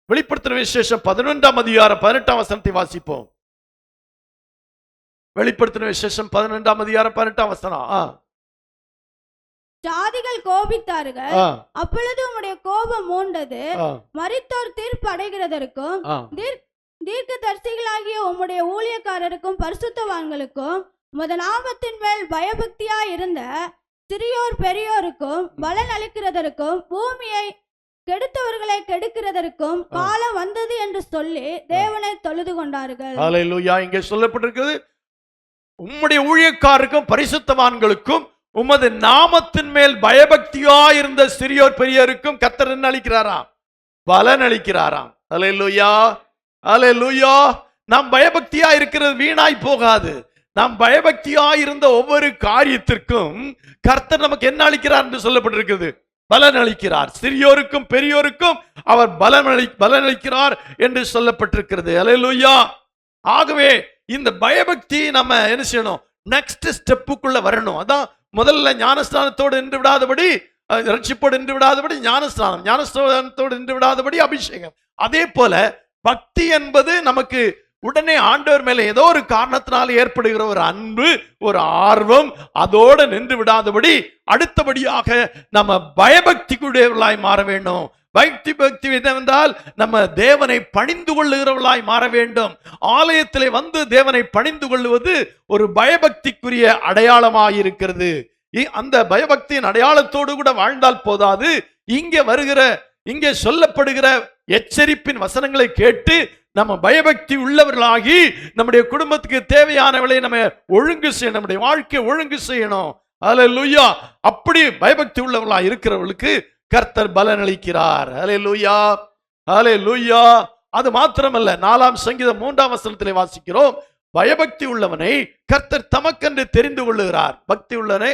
வெளிப்படுத்தின விசேஷம் 11ஆம் அதிகாரம் 18ஆம் வசனத்தை வாசிப்போம். வெளிப்படுத்தின விசேஷம் 11ஆம் அதிகாரம் 18ஆம் வசனம். ஜாதிகள் கோபித்தார்கள், அப்பொழுது உம்முடைய கோபம் மூண்டது, மரித்தோர் தீர்ப்பு அடைகிறதற்கும் தீர்க்கதரிசிகளாகிய உம்முடைய ஊழியக்காரருக்கும் பரிசுத்தவான்களுக்கும் உமது நாமத்தின் மேல் பயபக்தியா இருந்த சிறியோர் பெரியோருக்கும் பலன் அளிக்கிறதற்கும் பூமியை கெடுத்தவர்களை கெடுக்கிறதற்கும் காலம் வந்தது என்று சொல்லி தேவனை தொழுது கொண்டார்கள். அல்லேலூயா. இங்கே சொல்லப்பட்டிருக்கிறது, உம்முடைய ஊழியக்காரருக்கும் பரிசுத்தவான்களுக்கும் உமது நாமத்தின் மேல் பயபக்தியா இருந்த சிறியோர் பெரியோருக்கும் கர்த்தர் என்ன அளிக்கிறாராம்? பலன் அளிக்கிறாராம். அல்லேலூயா, அல்லேலூயா. நாம் பயபக்தியா இருக்கிறது வீணாய் போகாது. நாம் பயபக்தியா இருந்த ஒவ்வொரு காரியத்திற்கும் கர்த்தர் நமக்கு என்ன அளிக்கிறார் என்று சொல்லப்பட்டிருக்கிறது? பலன் அளிக்கிறார். சிறியோருக்கும் பெரியோருக்கும் அவர் பலன் அளிக்கிறார் என்று சொல்லப்பட்டிருக்கிறது. அல்லேலூயா. ஆகவே இந்த பயபக்தி நம்ம என்ன செய்யணும்? நெக்ஸ்ட் ஸ்டெப்புக்குள்ள வரணும். அதான் முதல்ல ஞானஸ்தானத்தோடு நின்று விடாதபடி, ரட்சிப்போடு நின்று விடாதபடி ஞானஸ்தானம், ஞானஸ்தானத்தோடு நின்று விடாதபடி அபிஷேகம். அதே போல பக்தி என்பது நமக்கு உடனே ஆண்டவர் மேல ஏதோ ஒரு காரணத்தினால் ஏற்படுகிற ஒரு அன்பு, ஒரு ஆர்வம், அதோடு நின்று விடாதபடி அடுத்தபடியாக நம்ம பயபக்திக்குடையவர்களாய் மாற வேண்டும். பக்தி என்னவென்றால் நம்ம தேவனை பணிந்து கொள்ளுகிறவர்களாய் மாற வேண்டும். ஆலயத்திலே வந்து தேவனை பணிந்து கொள்ளுவது ஒரு பயபக்திக்குரிய அடையாளமாக இருக்கிறது. அந்த பயபக்தியின் அடையாளத்தோடு கூட வாழ்ந்தால் போதாது, இங்கே சொல்லப்படுகிற எச்சரிப்பின் வசனங்களை கேட்டு நம்ம பயபக்தி உள்ளவர்களாகி நம்முடைய குடும்பத்துக்கு தேவையானவளை நம்ம ஒழுங்கு செய்யணும், நம்முடைய வாழ்க்கையை ஒழுங்கு செய்யணும். அல்லேலூயா. அப்படி பயபக்தி உள்ளவர்களா இருக்கிறவர்களுக்கு கர்த்தர் பலன் அளிக்கிறார். அல்லேலூயா, அல்லேலூயா. அது மாத்திரமல்ல, 4ஆம் சங்கீதம் 3ஆம் வசனத்திலே வாசிக்கிறோம், பயபக்தி உள்ளவனை கர்த்தர் தமக்கென்று தெரிந்து கொள்ளுகிறார். பக்தி உள்ளவனை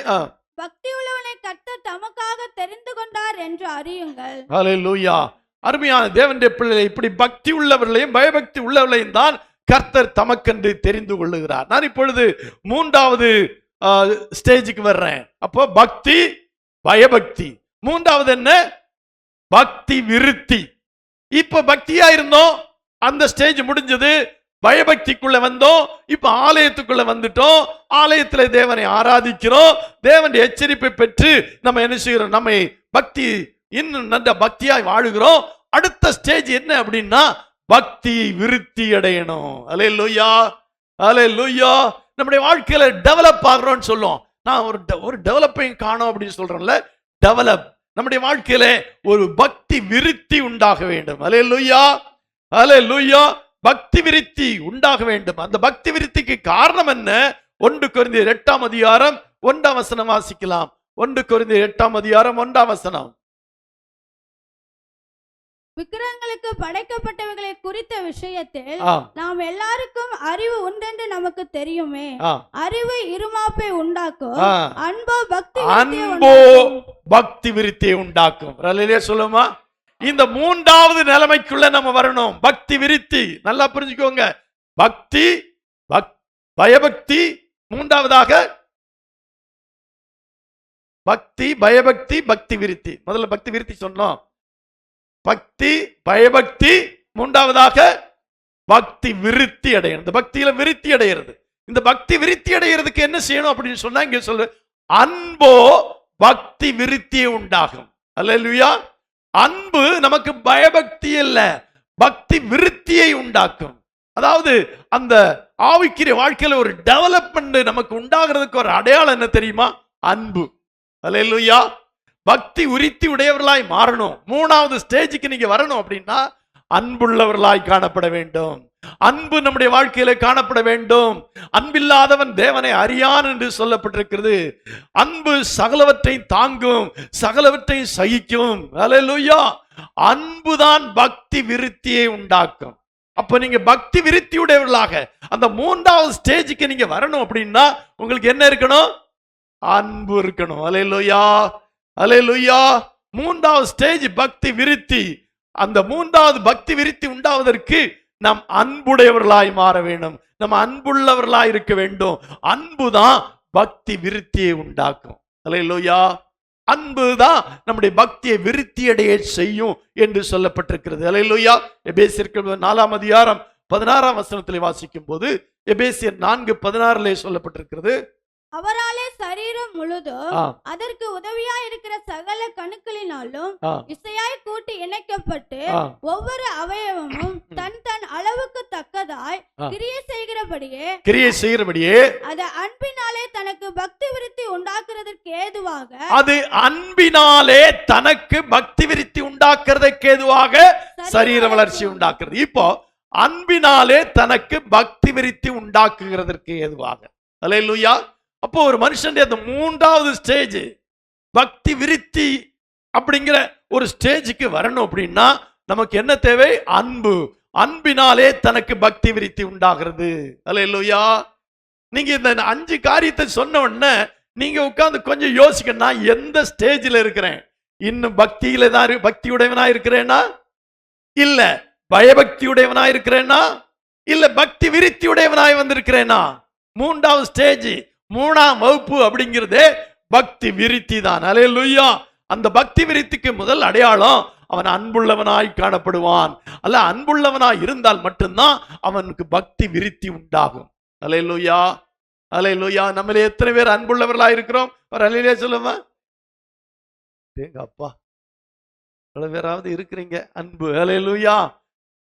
கர்த்தர் தமக்காக தெரிந்து கொண்டார் என்று அறியுங்கள். அல்லேலூயா. அருமையான தேவனுடைய பிள்ளைகளை, இப்படி பக்தி உள்ளவர்களையும் பயபக்தி உள்ளவர்களையும் தான் கர்த்தர் தமக்கென்று தெரிந்து கொள்ளுகிறார். நான் இப்பொழுது 3வது ஸ்டேஜுக்கு வர்றேன். அப்போ பக்தி, பயபக்தி. 3வது என்ன? பக்தி விருத்தி. இப்ப பக்தியா இருந்தோம், அந்த ஸ்டேஜ் முடிஞ்சது. பயபக்திக்குள்ள வந்தோம், இப்ப ஆலயத்துக்குள்ள வந்துட்டோம். ஆலயத்துல தேவனை ஆராதிக்கிறோம். தேவனுடைய எச்சரிப்பை பெற்று நம்ம என்ன செய்கிறோம்? நம்மை பக்தி இன்னும் நல்ல பக்தியாய் வாழுகிறோம். அடுத்த ஸ்டேஜ் என்ன அப்படின்னா, பக்தி விருத்தி அடையணும். அல்லேலூயா, அல்லேலூயா. நம்முடைய வாழ்க்கையில டெவலப் ஆகிறோம்னு சொல்லுவோம். நான் ஒரு டெவலப்பிங் காணோம் அப்படின்னு சொல்றேன்ல, டெவலப். நம்முடைய வாழ்க்கையில ஒரு பக்தி விருத்தி உண்டாக வேண்டும். அல்லேலூயா, அல்லேலூயா. பக்தி விருத்தி உண்டாக வேண்டும். அந்த பக்தி விருத்திக்கு காரணம் என்ன? 1 கொரிந்தியர் 8ஆம் அதிகாரம் 1ஆம் வசனம் வாசிக்கலாம். 1 கொரிந்தியர் 8ஆம் அதிகாரம் 1ஆம் வசனம். விக்கிரகங்களுக்கு படைக்கப்பட்டவைகளை குறித்த விஷயத்தில் நாம் எல்லாருக்கும் அறிவு உண்டென்று நமக்கு தெரியுமே. அறிவு இருமாப்பை உண்டாக்கும், அன்போ பக்தி விருத்தியை உண்டாக்கும். சொல்லுமா? இந்த 3வது நிலைமைக்குள்ள நம்ம வரணும். பக்தி விருத்தி. நல்லா புரிஞ்சுக்கோங்க. பக்தி, பயபக்தி, 3வதாக பக்தி, பயபக்தி, பக்தி விருத்தி. முதல்ல பக்தி விருத்தி சொன்னோம். பக்தி, பயபக்தி, 3வதாக பக்தி விருத்தி அடையணும். இந்த பக்தியில விருத்தி அடைகிறது. இந்த பக்தி விருத்தி அடைகிறதுக்கு என்ன செய்யணும் அப்படின்னு சொன்னா, இங்க சொல்லு, அன்போ பக்தி விருத்தியை உண்டாகும். அல்லேலூயா. அன்பு நமக்கு பயபக்தி இல்ல, பக்தி விருத்தியை உண்டாக்கும். அதாவது அந்த ஆவிக்குரிய வாழ்க்கையில ஒரு டெவலப்மெண்ட் நமக்கு உண்டாகிறதுக்கு ஒரு அடையாளம் என்ன தெரியுமா? அன்பு. அல்லேலூயா. பக்தி விருத்தி உடையவர்களாய் மாறணும். 3வது ஸ்டேஜுக்கு நீங்க வரணும் அப்படின்னா, அன்புள்ளவர்களாய் காணப்பட வேண்டும். அன்பு நம்முடைய வாழ்க்கையில காணப்பட வேண்டும். அன்பில்லாதவன் தேவனை அறியான் என்று சொல்லப்பட்டிருக்கிறது. அன்பு சகலவற்றை தாங்கும், சகலவற்றை சகிக்கும். அல்லேலூயா. அன்புதான் பக்தி விருத்தியை உண்டாக்கும். அப்ப நீங்க பக்தி விருத்தி உடையவர்களாக அந்த 3வது ஸ்டேஜுக்கு நீங்க வரணும் அப்படின்னா, உங்களுக்கு என்ன இருக்கணும்? அன்பு இருக்கணும். அல்லேலூயா, அல்லேலூயா. 3வது ஸ்டேஜ் பக்தி விருத்தி. அந்த 3வது பக்தி விருத்தி உண்டாவதற்கு நாம் அன்புடையவர்களாய் மாற வேண்டும். நம்ம அன்புள்ளவர்களாய் இருக்க வேண்டும். அன்புதான் பக்தி விருத்தியை உண்டாக்கும். அல்லேலூயா. அன்புதான் நம்முடைய பக்தியை விருத்தியடைய செய்யும் என்று சொல்லப்பட்டிருக்கிறது. அல்லேலூயா. எபேசியர் 4ஆம் அதிகாரம் 16ஆம் வசனத்திலே வாசிக்கும் போது, எபேசியர் 4:16 சொல்லப்பட்டிருக்கிறது, அவராலே சரீரம் முழுதும் அதற்கு உதவியா இருக்கிற சகல கணுக்களினாலும் இசையாய் கூட்டி இணைக்கப்பட்டு ஒவ்வொரு அவயவமும் தன் தன் அளவுக்கு தக்கதாய் கிரியை செய்கிறபடியே அது அன்பினாலே தனக்கு பக்தி விருத்தி உண்டாக்குறதற்கு ஏதுவாக சரீர வளர்ச்சி உண்டாக்குறது. இப்போ அன்பினாலே தனக்கு பக்தி விருத்தி உண்டாக்குகிறதற்கு ஏதுவாக. அல்லேலூயா. அப்போ ஒரு மனுஷன் அந்த 3வது ஸ்டேஜ் பக்தி விருத்தி அப்படிங்கிற ஒரு ஸ்டேஜுக்கு வரணும் அப்படின்னா நமக்கு என்ன தேவை? அன்பு. அன்பினாலே தனக்கு பக்தி விருத்தி உண்டாகிறது. அல்லேலூயா. நீங்க இந்த 5 காரியத்தை சொன்ன உடனே நீங்க உட்கார்ந்து கொஞ்சம் யோசிக்கணும், நான் எந்த ஸ்டேஜில் இருக்கிறேன்? இன்னும் பக்தியில தான் பக்தியுடையவனா இருக்கிறேனா, இல்ல பயபக்தியுடையவனா இருக்கிறேனா, இல்ல பக்தி விருத்தியுடையவனாய் வந்திருக்கிறேனா? 3வது ஸ்டேஜ், 3ஆம் வகுப்பு அப்படிங்கிறதே பக்தி விருத்தி தான். அல்லேலூயா. அந்த பக்தி விருத்திக்கு முதல் அடையாளம் அவன் அன்புள்ளவனாய் காணப்படுவான். அல்ல, அன்புள்ளவனாய் இருந்தால் மட்டும்தான் அவனுக்கு பக்தி விருத்தி உண்டாகும். அல்லேலூயா, அல்லேலூயா. நம்மளே எத்தனை பேர் அன்புள்ளவர்களாய் இருக்கிறோம்? ஒரு அல்லேலூயா சொல்லுமா? எங்க அப்பா, எவ்வளவு பேராவது இருக்கிறீங்க அன்பு? அல்லேலூயா.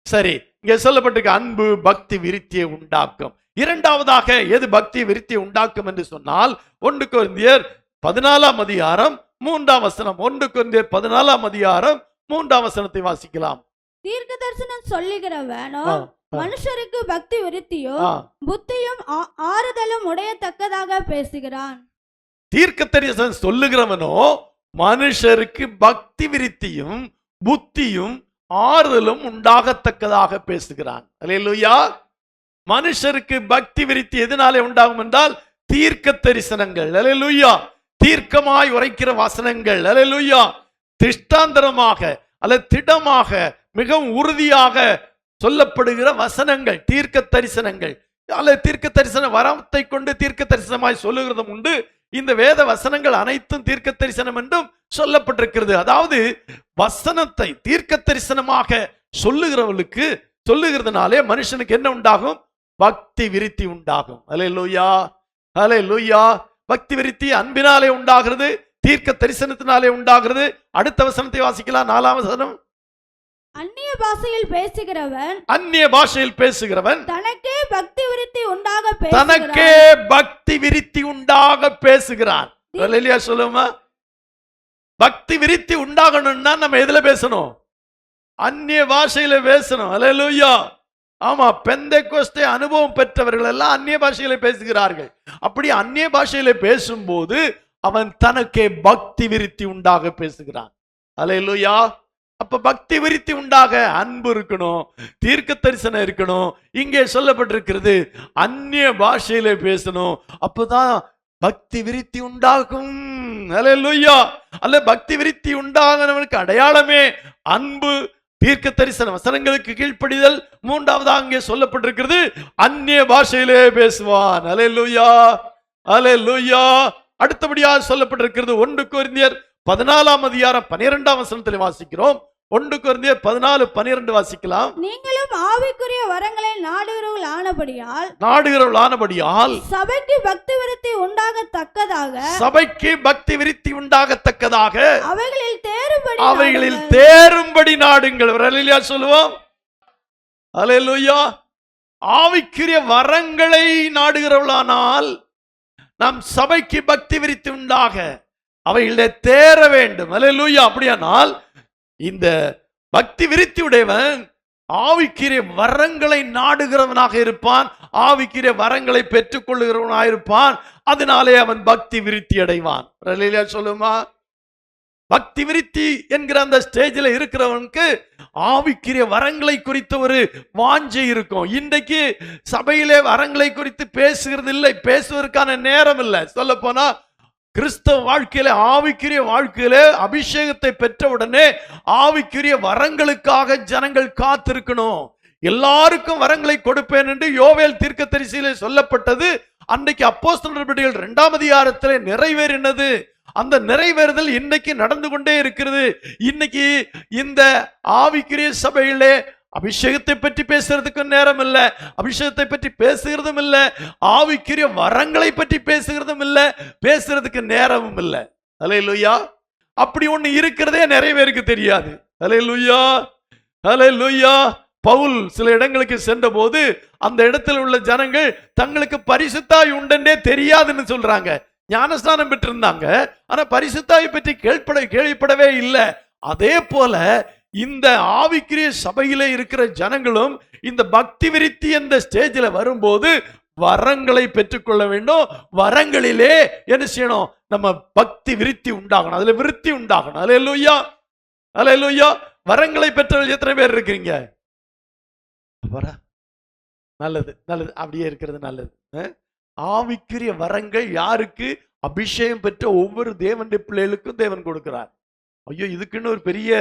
சரி, இங்க சொல்லப்பட்டிருக்க அன்பு பக்தி விருத்தியை உண்டாக்கும். 2வதாக எது பக்தி விருத்தியை உண்டாக்கும் என்று சொன்னால், 1 கொரிந்தியர் 14ஆம் அதிகாரம் 3ஆம் வசனம். 1 கொரிந்தியர் 14ஆம் அதிகாரம் 3ஆம் வசனத்தை வாசிக்கலாம். தீர்க்க தரிசனம் சொல்லுகிறவனோ ஆ, மனுஷருக்கு பக்தி விருத்தியும் ஆ. புத்தியும் ஆறுதலும் உடையத்தக்கதாக பேசுகிறான். தீர்க்க தரிசனம் சொல்லுகிறவனோ மனுஷருக்கு பக்தி விருத்தியும் புத்தியும் ஆறுதலும் உண்டாகத்தக்கதாக பேசுகிறான். அல்லேலூயா. மனுஷருக்கு பக்தி விருத்தி எதனாலே உண்டாகும் என்றால் தீர்க்க தரிசனங்கள். அல்லேலூயா. தீர்க்கமாய் உரைக்கிற வசனங்கள். அல்லேலூயா. திஷ்டாந்தரமாக அல்லது திடமாக மிகவும் உறுதியாக சொல்லப்படுகிற வசனங்கள் தீர்க்க தரிசனங்கள். அல்லது தீர்க்க தரிசன வரத்தை கொண்டு தீர்க்க தரிசனமாய் சொல்லுகிறதும் உண்டு. இந்த வேத வசனங்கள் அனைத்தும் தீர்க்க தரிசனம் என்றும் சொல்லப்பட்டிருக்கிறது. அதாவது வசனத்தை தீர்க்க தரிசனமாக சொல்லுகிறதுனாலே மனுஷனுக்கு என்ன உண்டாகும்? பக்தி விருத்தி உண்டாகும். அல்லேலூயா. அல்லேலூயா. பக்தி விருத்தி அன்பினாலே உண்டாகிறது, தீர்க்க தரிசனத்தினாலே உண்டாகிறது. அடுத்த வசனத்தை வாசிக்கலாம். 4ஆம் வசனம். அந்நிய பாஷையில் பேசுகிறவன் அந்நிய பாஷையில் பேசுகிறவன் தனக்கே பக்தி விருத்தி உண்டாக தனக்கே பக்தி விருத்தி உண்டாக பேசுகிறான். அல்லேலூயா சொல்லுமா. பக்தி விருத்தி உண்டாகணும்னா நம்ம எதுல பேசணும்? அந்நிய பாஷையில பேசணும். அல்லேலூயா. ஆமா, பெந்தெக்கோஸ்தே அனுபவம் பெற்றவர்கள் எல்லாம் அந்நிய பாஷையில பேசுகிறார்கள். அப்படி அந்நிய பாஷையில பேசும்போது அவன் தனக்கே பக்தி விருத்தி உண்டாக பேசுகிறான். அல்லேலூயா. அப்ப பக்தி விருத்தி உண்டாக அன்பு இருக்கணும், தீர்க்க தரிசனம் இருக்கணும். இங்கே சொல்லப்பட்டிருக்கிறது அந்நிய பாஷையில பேசணும், அப்பதான் பக்தி விருத்தி உண்டாகும். அல்லேலூயா. அல்ல பக்தி விருத்தி உண்டாகிறவனுக்கு அடையாளமே அன்பு, தீர்க்க தரிசன வசனங்களுக்கு கீழ்ப்படிதல். 3ஆவதாக அங்கே சொல்லப்பட்டிருக்கிறது அந்நிய பாஷையிலே பேசுவான். அல்லேலூயா. அல்லேலூயா. அடுத்தபடியாக சொல்லப்பட்டிருக்கிறது 1 கொரிந்தியர் 14ஆம் அதிகாரம் 12ஆம் வசனத்தில் வாசிக்கிறோம். 1 கொரிந்தியர் 14:12 வாசிக்கலாம். நீங்களும் ஆவிக்குரிய வரங்களை நாடுகிறவர்கள் ஆனபடியால் சபைக்கு பக்தி விருத்தி உண்டாகத்தக்கதாக அவைகளில் தேரும்படி நாடுங்கள். அல்லேலூயா சொல்லுவோம். அல்லேலூயா. ஆவிக்குரிய வரங்களை நாடுகிறவர்களானால் நாம் சபைக்கு பக்தி விருத்தி உண்டாக அவைகளிலே தேர வேண்டும். அல்லேலூயா. அப்படியானால் இந்த பக்தி விருத்தி உடையவன் ஆவிக்குரிய வரங்களை நாடுகிறவனாக இருப்பான், ஆவிக்குரிய வரங்களை பெற்றுக் கொள்ளுகிறவனாக இருப்பான். அதனாலே அவன் பக்தி விருத்தி அடைவான். அல்லேலூயா சொல்லுமா. பக்தி விருத்தி என்கிற அந்த ஸ்டேஜில் இருக்கிறவனுக்கு ஆவிக்குரிய வரங்களை குறித்த ஒரு வாஞ்சை இருக்கும். இன்றைக்கு சபையிலே வரங்களை குறித்து பேசுகிறது இல்லை, பேசுவதற்கான நேரம் இல்லை. சொல்ல போனா கிறிஸ்தவ வாழ்க்கையில ஆவிக்குரிய வாழ்க்கையில அபிஷேகத்தை பெற்ற உடனே ஆவிக்குரிய வரங்களுக்காக ஜனங்கள் காத்திருக்கணும். எல்லாருக்கும் வரங்களை கொடுப்பேன் என்று யோவேல் தீர்க்கதரிசியிலே சொல்லப்பட்டது அன்றைக்கு அப்போஸ்தலர் நடபடிகள் 2ஆம் அதிகாரத்திலே நிறைவேறினது. அந்த நிறைவேறுதல் இன்னைக்கு நடந்து கொண்டே இருக்கிறது. இன்னைக்கு இந்த ஆவிக்குரிய சபையிலே அபிஷேகத்தை பற்றி பேசுறதுக்கு நேரம் இல்லை, அபிஷேகத்தை பற்றி பேசுகிறதும் இல்லை, ஆவிக்குரிய வரங்களை பற்றி பேசுகிறதும் இல்லை, பேசுறதுக்கு நேரமும் இல்லை. அல்லேலூயா. அப்படி ஒண்ணு இருக்கிறதே நிறைய பேருக்கு தெரியாது. அல்லேலூயா. அல்லேலூயா. பவுல் சில இடங்களுக்கு சென்ற போது அந்த இடத்துல உள்ள ஜனங்கள் தங்களுக்கு பரிசுத்தாய் உண்டென்றே தெரியாதுன்னு சொல்றாங்க. ஞானஸ்நானம் பெற்றிருந்தாங்க, ஆனா பரிசுத்தாய் பற்றி கேள்விப்படவே இல்லை. அதே போல இந்த ஆவிக்குரிய சபையிலே இருக்கிற ஜனங்களும் இந்த பக்தி விருத்தி என்ற ஸ்டேஜில் வரும்போது வரங்களை பெற்றுக்கொள்ள வேண்டும். வரங்களிலே என்ன செய்யணும்? நம்ம பக்தி விருத்தி உண்டாகணும், அதுல விருத்தி உண்டாகணும். அல்லேலூயா. அல்லேலூயா. வரங்களை பெற்றவர்கள் எத்தனை பேர் இருக்கீங்க? நல்லது நல்லது, அப்படியே இருக்கிறது நல்லது. ஆவிக்குரிய வரங்கள் யாருக்கு? அபிஷேகம் பெற்ற ஒவ்வொரு தேவனுடைய பிள்ளைகளுக்கும் தேவன் கொடுக்கிறார். ஐயோ, இதுக்குன்னு ஒரு பெரிய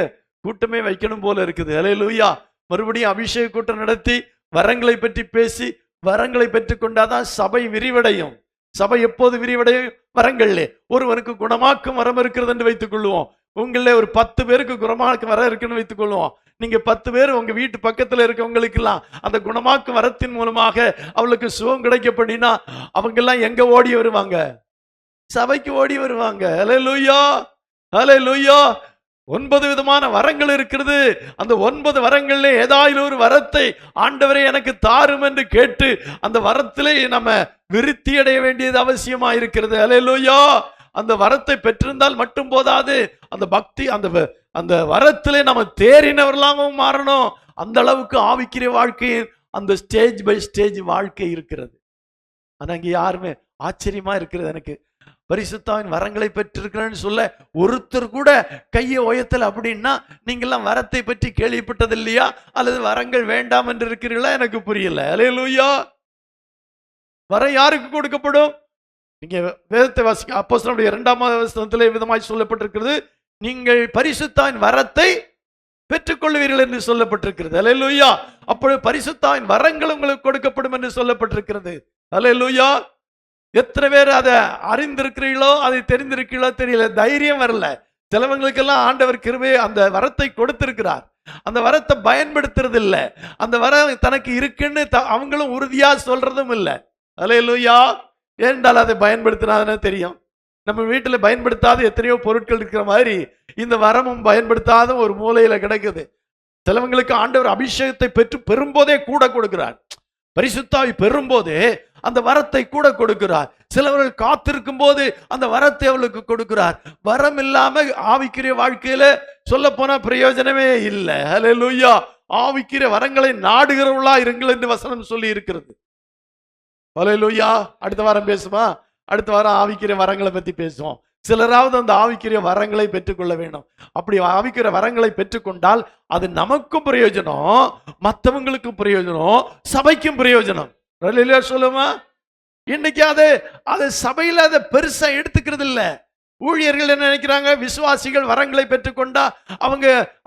கூட்டமே வைக்கணும் போல இருக்குது. அல்லேலூயா. மறுபடியும் அபிஷேக கூட்டம் நடத்தி வரங்களை பற்றி பேசி வரங்களை பெற்றுக் கொண்டாதான் சபை விரிவடையும். சபை எப்போது விரிவடையும்? வரங்கள்லே. ஒருவனுக்கு குணமாக்கும் வரம் இருக்கிறது என்று வைத்துக் கொள்வோம். உங்களே ஒரு 10 பேருக்கு குணமாக்கும் வரம் இருக்குன்னு வைத்துக் கொள்வோம். நீங்க 10 பேர் உங்க வீட்டு பக்கத்துல இருக்கவங்களுக்கு எல்லாம் அந்த குணமாக்கும் வரத்தின் மூலமாக அவளுக்கு சுகம் கிடைக்கப்படினா அவங்க எல்லாம் எங்க ஓடி வருவாங்க? சபைக்கு ஓடி வருவாங்க. அல்லேலூயா. அல்லேலூயா. 9 விதமான வரங்கள் இருக்கிறது. அந்த 9 வரங்கள்ல ஏதாவது ஒரு வரத்தை ஆண்டவரே எனக்கு தாரும் என்று கேட்டு அந்த வரத்திலே நம்ம விருத்தி அடைய வேண்டியது அவசியமா இருக்கிறது. அல்லேலூயா. அந்த வரத்தை பெற்றிருந்தால் மட்டும் போதாது, அந்த பக்தி அந்த வரத்திலே நம்ம தேறினவர்களாகவும் மாறணும். அந்த அளவுக்கு ஆவிக்குரிய வாழ்க்கையின் அந்த ஸ்டேஜ் பை ஸ்டேஜ் வாழ்க்கை இருக்கிறது. ஆனா இங்க யாருமே ஆச்சரியமா இருக்கிறது எனக்கு, பரிசுத்தாவின் வரங்களை பெற்றிருக்கிறேன்னு சொல்ல ஒருத்தர் கூட கையை உயர்த்தல. அப்படின்னா நீங்கெல்லாம் வரத்தை பற்றி கேள்விப்பட்டது இல்லையா, அல்லது வரங்கள் வேண்டாம் என்று இருக்கிறீர்களா? எனக்கு புரியல. அல்லேலூயா. வரம் யாருக்கு கொடுக்கப்படும்? நீங்க வேதத்தை வாசிக்க, அப்போஸ்தலருடைய 2ஆம் வசனத்திலே விதமாய் சொல்லப்பட்டிருக்கிறது, நீங்கள் பரிசுத்தாவின் வரத்தை பெற்றுக்கொள்வீர்கள் என்று சொல்லப்பட்டிருக்கிறது. அல்லேலூயா. அப்பொழுது பரிசுத்தாவின் வரங்கள் உங்களுக்கு கொடுக்கப்படும் என்று சொல்லப்பட்டிருக்கிறது. அல்லேலூயா. எத்தனை பேர் அதை அறிந்திருக்கிறீர்களோ, அதை தெரிந்திருக்கிறீர்களோ தெரியல, தைரியம் வரல. சிலவங்களுக்கெல்லாம் ஆண்டவர் கிருபையை அந்த வரத்தை கொடுத்திருக்கிறார், அந்த வரத்தை பயன்படுத்துறது இல்லை, அந்த வரம் தனக்கு இருக்குன்னு அவங்களும் உறுதியா சொல்றதும் இல்லை. அல்லேலூயா. ஏனென்றால் அதை பயன்படுத்தினாதானே தெரியும். நம்ம வீட்டில் பயன்படுத்தாத எத்தனையோ பொருட்கள் இருக்கிற மாதிரி இந்த வரமும் பயன்படுத்தாத ஒரு மூலையில கிடக்குது. சிலவங்களுக்கு ஆண்டவர் அபிஷேகத்தை பெற்று பெறும்போதே கூட கொடுக்கிறார், பரிசுத்தாவி பெறும்போதே அந்த வரத்தை கூட கொடுக்கிறார். சிலவர்கள் காத்திருக்கும் போது அந்த வரத்தை அவளுக்கு கொடுக்கிறார். வரம் இல்லாம ஆவிக்குரிய வாழ்க்கையில சொல்ல போனா பிரயோஜனமே இல்லை. அல்லேலூயா. ஆவிக்குரிய வரங்களை நாடுகிறவர்களா இருங்கள் என்று வசனம் சொல்லி இருக்கிறது. அல்லேலூயா. அடுத்த வாரம் பேசுமா? அடுத்த வாரம் ஆவிக்குரிய வரங்களை பத்தி பேசுவோம். சிலராவது அந்த ஆவிக்குரிய வரங்களை பெற்றுக்கொள்ள வேண்டும். அப்படி ஆவிக்குரிய வரங்களை பெற்றுக்கொண்டால் அது நமக்கும் பிரயோஜனம், மற்றவங்களுக்கும் பிரயோஜனம், சபைக்கும் பிரயோஜனம். சொல்லுமா? இன்னைக்கு அது சபையில அதை பெருசா எடுத்துக்கிறது இல்ல. ஊழியர்கள் என்ன நினைக்கிறாங்க, விசுவாசிகள் வரங்களை பெற்றுக்கொண்டா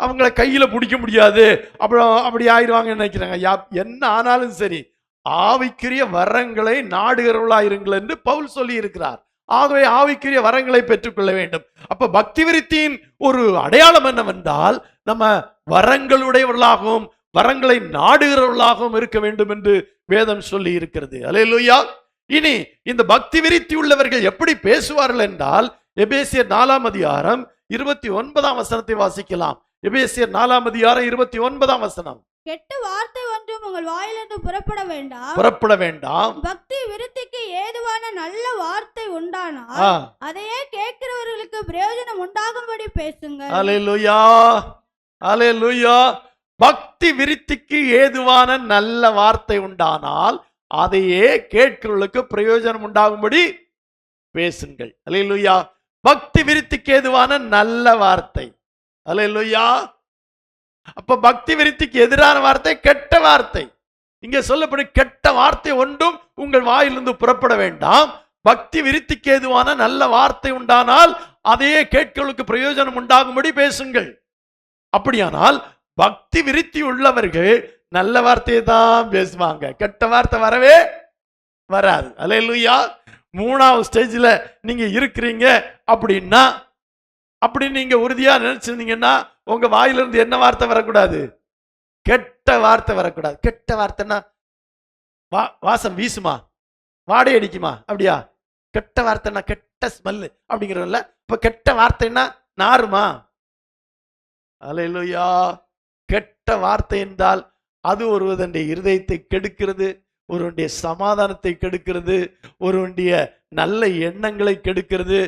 அவங்களை கையில பிடிக்க முடியாது, அப்புறம் அப்படி ஆயிடுவாங்க நினைக்கிறாங்க. என்ன ஆனாலும் சரி, ஆவிக்குரிய வரங்களை நாடுகிறவர்களா இருங்கள் என்று பவுல் சொல்லி இருக்கிறார். ஆகவே ஆவிக்குரிய வரங்களை பெற்றுக்கொள்ள வேண்டும். அப்ப பக்தி விருத்தியின் ஒரு அடையாளம் என்னவென்றால், நம்ம வரங்களுடையவர்களாகவும் வரங்களை நாடுகிறவர்களாகவும் இருக்க வேண்டும் என்று வேதம் சொல்லி இருக்கிறது. அல்லேலூயா. இனி இந்த பக்தி விருத்தி உள்ளவர்கள் எப்படி பேசுவார்கள் என்றால், எபேசியர் 4ஆம் அதிகாரம் 29ஆம் வசனத்தை வாசிக்கலாம். எபேசியர் 4ஆம் அதிகாரம் 29ஆம் வசனம். கெட்ட வார்த்தை ஒன்றும் உங்கள் வாயிலிருந்து புறப்பட வேண்டாம். பக்தி விருத்திக்கு ஏதுவான நல்ல வார்த்தை உண்டானால் அதையே கேட்கிறவர்களுக்கு பிரயோஜனம் உண்டாகும்படி பேசுங்கள். அல்லேலூயா. அல்லேலூயா. பக்தி விருத்திக்கு ஏதுவான நல்ல வார்த்தை உண்டானால் அதையே கேட்கிறவர்களுக்கு பிரயோஜனம் உண்டாகும்படி பேசுங்கள். அல்லேலூயா. பக்தி விருத்திக்கு ஏதுவான நல்ல வார்த்தை. அல்லேலூயா. அப்ப பக்தி விருத்திக்கு எதிரான வார்த்தை கெட்ட வார்த்தை. இங்க சொல்லப்படும் கெட்ட வார்த்தை ஒன்றும் உங்கள் வாயிலிருந்து புறப்பட வேண்டாம். பக்தி விருத்திக்கு ஏதுவான நல்ல வார்த்தை உண்டானால் அதையே கேட்கிறவர்களுக்கு பிரயோஜனம் உண்டாகும்படி பேசுங்கள். அப்படியானால் பக்தி விருத்தி உள்ளவர்கள் நல்ல வார்த்தையை தான் பேசுவாங்க, கெட்ட வார்த்தை வரவே வராது. அல்லேலூயா. 3ஆவது ஸ்டேஜ்ல நீங்க இருக்கிறீங்க அப்படின்னா, அப்படி நீங்க உறுதியா நினைச்சிருந்தீங்கன்னா உங்க வாயிலிருந்து என்ன வார்த்தை வரக்கூடாது? கெட்ட வார்த்தை வரக்கூடாது. கெட்ட வார்த்தைன்னா வாசம் வீசுமா, வாடை அடிக்குமா? அப்படியா? கெட்ட வார்த்தைன்னா கெட்ட ஸ்மெல் அப்படிங்கிறதுல. இப்ப கெட்ட வார்த்தைன்னா நாருமா? அல்லேலூயா. கெட்ட வார்த்தை என்றால் அது ஒருவனுடைய இருதயத்தை கெடுக்கிறது, ஒருவனுடைய சமாதானத்தை கெடுக்கிறது, ஒருவனுடைய நல்ல எண்ணங்களை கெடுக்கிறது,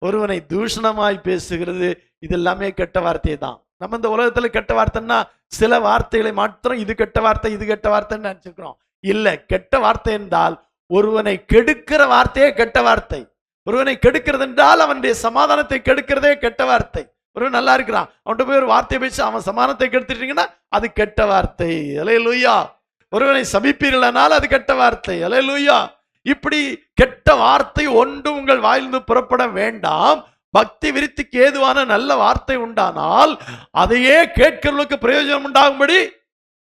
ஒருவனை தூஷணமாய் பேசுகிறது. இதெல்லாமே கெட்ட வார்த்தை தான். நம்ம இந்த உலகத்துல கெட்ட வார்த்தைன்னா சில வார்த்தைகளை மாத்திரம் இது கெட்ட வார்த்தை இது கெட்ட வார்த்தைன்னு நினைச்சுக்கிறோம். இல்ல, கெட்ட வார்த்தை என்றால் ஒருவனை கெடுக்கிற வார்த்தையே கெட்ட வார்த்தை. ஒருவனை கெடுக்கிறது என்றால் அவனுடைய சமாதானத்தை கெடுக்கிறதே கெட்ட வார்த்தை. ஒருவன் நல்லா இருக்கிறான், அவன்கிட்ட போய் ஒரு வார்த்தையை பேசி அவன் சமாதானத்தை கெடுத்துட்டீங்கன்னா அது கெட்ட வார்த்தை. அல்லேலூயா. ஒருவனை சபிப்பீர்களானால் அது கெட்ட வார்த்தை. அல்லேலூயா. இப்படி கெட்ட வார்த்தை ஒன்றும் உங்கள் வாயிலிருந்து புறப்பட வேண்டாம். பக்தி விருத்திக்கு ஏதுவான நல்ல வார்த்தை உண்டானால் அதையே கேட்கிறவர்களுக்கு பிரயோஜனம் உண்டாகும்படி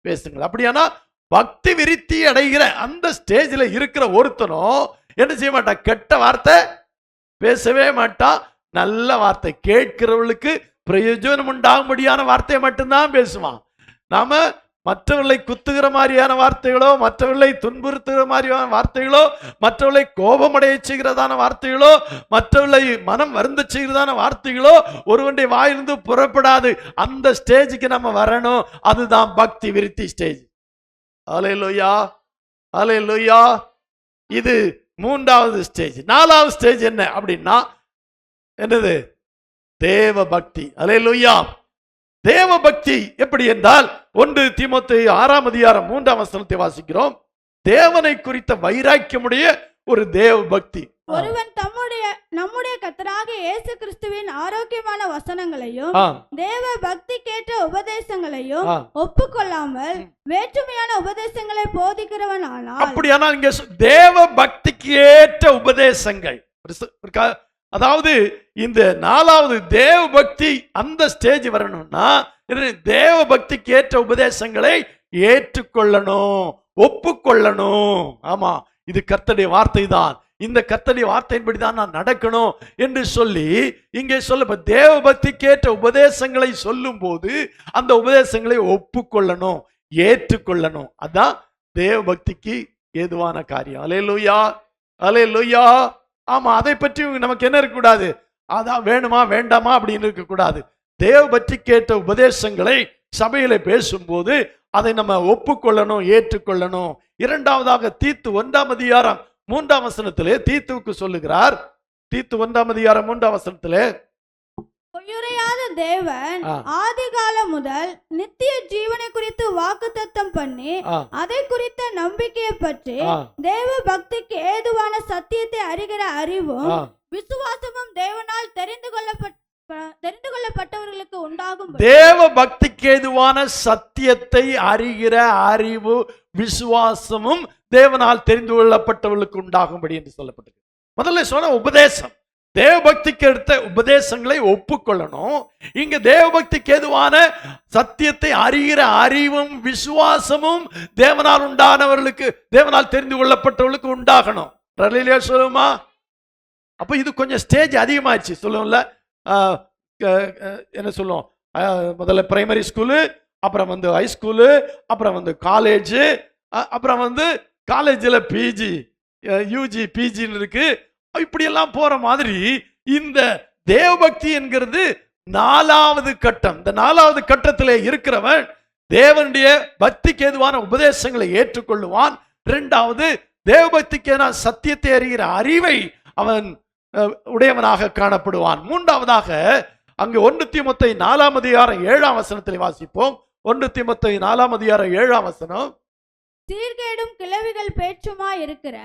பேசுங்கள். அப்படியானா பக்தி விருத்தி அடைகிற அந்த ஸ்டேஜ்ல இருக்கிற ஒருத்தனும் என்ன செய்ய மாட்டான்? கெட்ட வார்த்தை பேசவே மாட்டான். நல்ல வார்த்தை கேட்கிறவர்களுக்கு பிரயோஜனம் உண்டாகும்படியான வார்த்தையை மட்டும்தான் பேசுவான். நாம மற்றவர்களை குத்துகிற மாதிரியான வார்த்தைகளோ, மற்றவர்களை துன்புறுத்துகிற மாதிரியான வார்த்தைகளோ, மற்றவர்களை கோபமடைய செய்கிறதான வார்த்தைகளோ, மற்றவர்களை மனம் வருந்த செய்கிறதான வார்த்தைகளோ ஒருவனுடைய வாயிலிருந்து புறப்படாது. அந்த ஸ்டேஜுக்கு நம்ம வரணும். அதுதான் பக்தி விருத்தி ஸ்டேஜ். அல்லேலூயா. அல்லேலூயா. இது 3வது ஸ்டேஜ். 4வது ஸ்டேஜ் என்ன அப்படின்னா, என்னது? தேவ பக்தி. அல்லேலூயா. தேவ பக்தி எப்படி என்றால் 1 தீமோத்தேயு 6ஆம் அதிகாரம் 3ஆம் வசனத்தை வாசிக்கிறோம். தேவனை குறித்த வைராக்கியமுடைய ஒரு தேவ பக்தி. ஒருவன் நம்முடைய கர்த்தராக இயேசு கிறிஸ்துவின் ஆரோக்கியமான வசனங்களையும் தேவ பக்திக்கேற்ற உபதேசங்களையும் ஒப்புக்கொள்ளாமல் வேற்றுமையான உபதேசங்களை போதிக்கிறவன் ஆனால், அப்படியானால் இங்க தேவ பக்திக்கு ஏற்ற உபதேசங்கள், அதாவது இந்த 4வது தேவ பக்தி அந்த ஸ்டேஜ் வரணும்னா தேவ பக்திக்கு ஏற்ற உபதேசங்களை ஏற்றுக்கொள்ளணும், ஒப்புக்கொள்ளணும். ஆமா, இது கர்த்தருடைய வார்த்தை தான், இந்த கர்த்தருடைய வார்த்தையின்படி தான் நான் நடக்கணும் என்று சொல்லி இங்கே சொல்ல தேவ பக்திக்கு ஏற்ற உபதேசங்களை சொல்லும் போது அந்த உபதேசங்களை ஒப்புக்கொள்ளணும், ஏற்றுக்கொள்ளணும். அதான் தேவ பக்திக்கு ஏதுவான காரியம். அல்லேலூயா, அல்லேலூயா. ஆமா, அதை பற்றி நமக்கு என்ன இருக்கக்கூடாது, அதான் வேணுமா வேண்டாமா அப்படின்னு இருக்கக்கூடாது. தேவ பக்திக்கு ஏற்ற உபதேசங்களை சபையில பேசும்போது அதை நம்ம ஒப்புக்கொள்ளணும், ஏற்றுக்கொள்ளணும். 2வதாக தீத்து 1ஆம் அதிகாரம் 3ஆம் வசனத்திலே தீத்துவுக்கு சொல்லுகிறார். தீத்து 1ஆம் அதிகாரம் 3ஆம் வசனத்திலே, பொய்யுரையாத தேவன் ஆதிகாலம் முதல் நித்திய ஜீவனை குறித்து வாக்குத்தத்தம் பண்ணி அதை குறித்த நம்பிக்கையை பற்றி தேவ பக்திக்கு ஏதுவான சத்தியத்தை அறிகிற அறிவும் விசுவாசமும் தேவனால் தெரிந்து கொள்ளப்பட்டவர்களுக்கு உண்டாகும். தேவ பக்திக்கு ஏதுவான சத்தியத்தை அறிகிற அறிவு விசுவாசமும் தேவனால் தெரிந்து கொள்ளப்பட்டவர்களுக்கு உண்டாகும்படி என்று சொல்லப்பட்டது. முதல்ல சொன்ன உபதேசம், தேவபக்திக்கு எடுத்த உபதேசங்களை ஒப்புக்கொள்ளணும். இங்க தேவபக்திக்கு ஏதுவான சத்தியத்தை அறிகிற அறிவும் விசுவாசமும் தேவனால் உண்டானவர்களுக்கு, தேவனால் தெரிந்து கொள்ளப்பட்டவர்களுக்கு உண்டாகணும். சொல்லுமா? அப்ப இது கொஞ்சம் ஸ்டேஜ் அதிகமாச்சு சொல்லுவோம்ல. என்ன சொல்லுவோம், முதல்ல பிரைமரி ஸ்கூலு, அப்புறம் ஹை ஸ்கூலு, அப்புறம் காலேஜ், அப்புறம் காலேஜில் பிஜி, யூஜி, பிஜின்னு இருக்கு. இப்படியெல்லாம் போற மாதிரி இந்த தேவபக்தி என்கிறது 4வது கட்டம். இந்த 4வது கட்டத்தில் இருக்கிறவன் தேவனுடைய பக்திக்கு ஏதுவான உபதேசங்களை ஏற்றுக்கொள்ளுவான். 2வது தேவபக்திக்கு சத்தியத்தை அறிகிற அறிவை அவன் உடையவனாக காணப்படுவான். 3வதாக அங்கு 1 தீமோத்தேயு 4ஆம் அதிகாரம் 7ஆம் வசனத்தில் வாசிப்போம். 1 தீமோத்தேயு 4ஆம் அதிகாரம் 7ஆம் வசனம், சீர்கேடும் கிளவிகள் பேச்சுமா இருக்கிற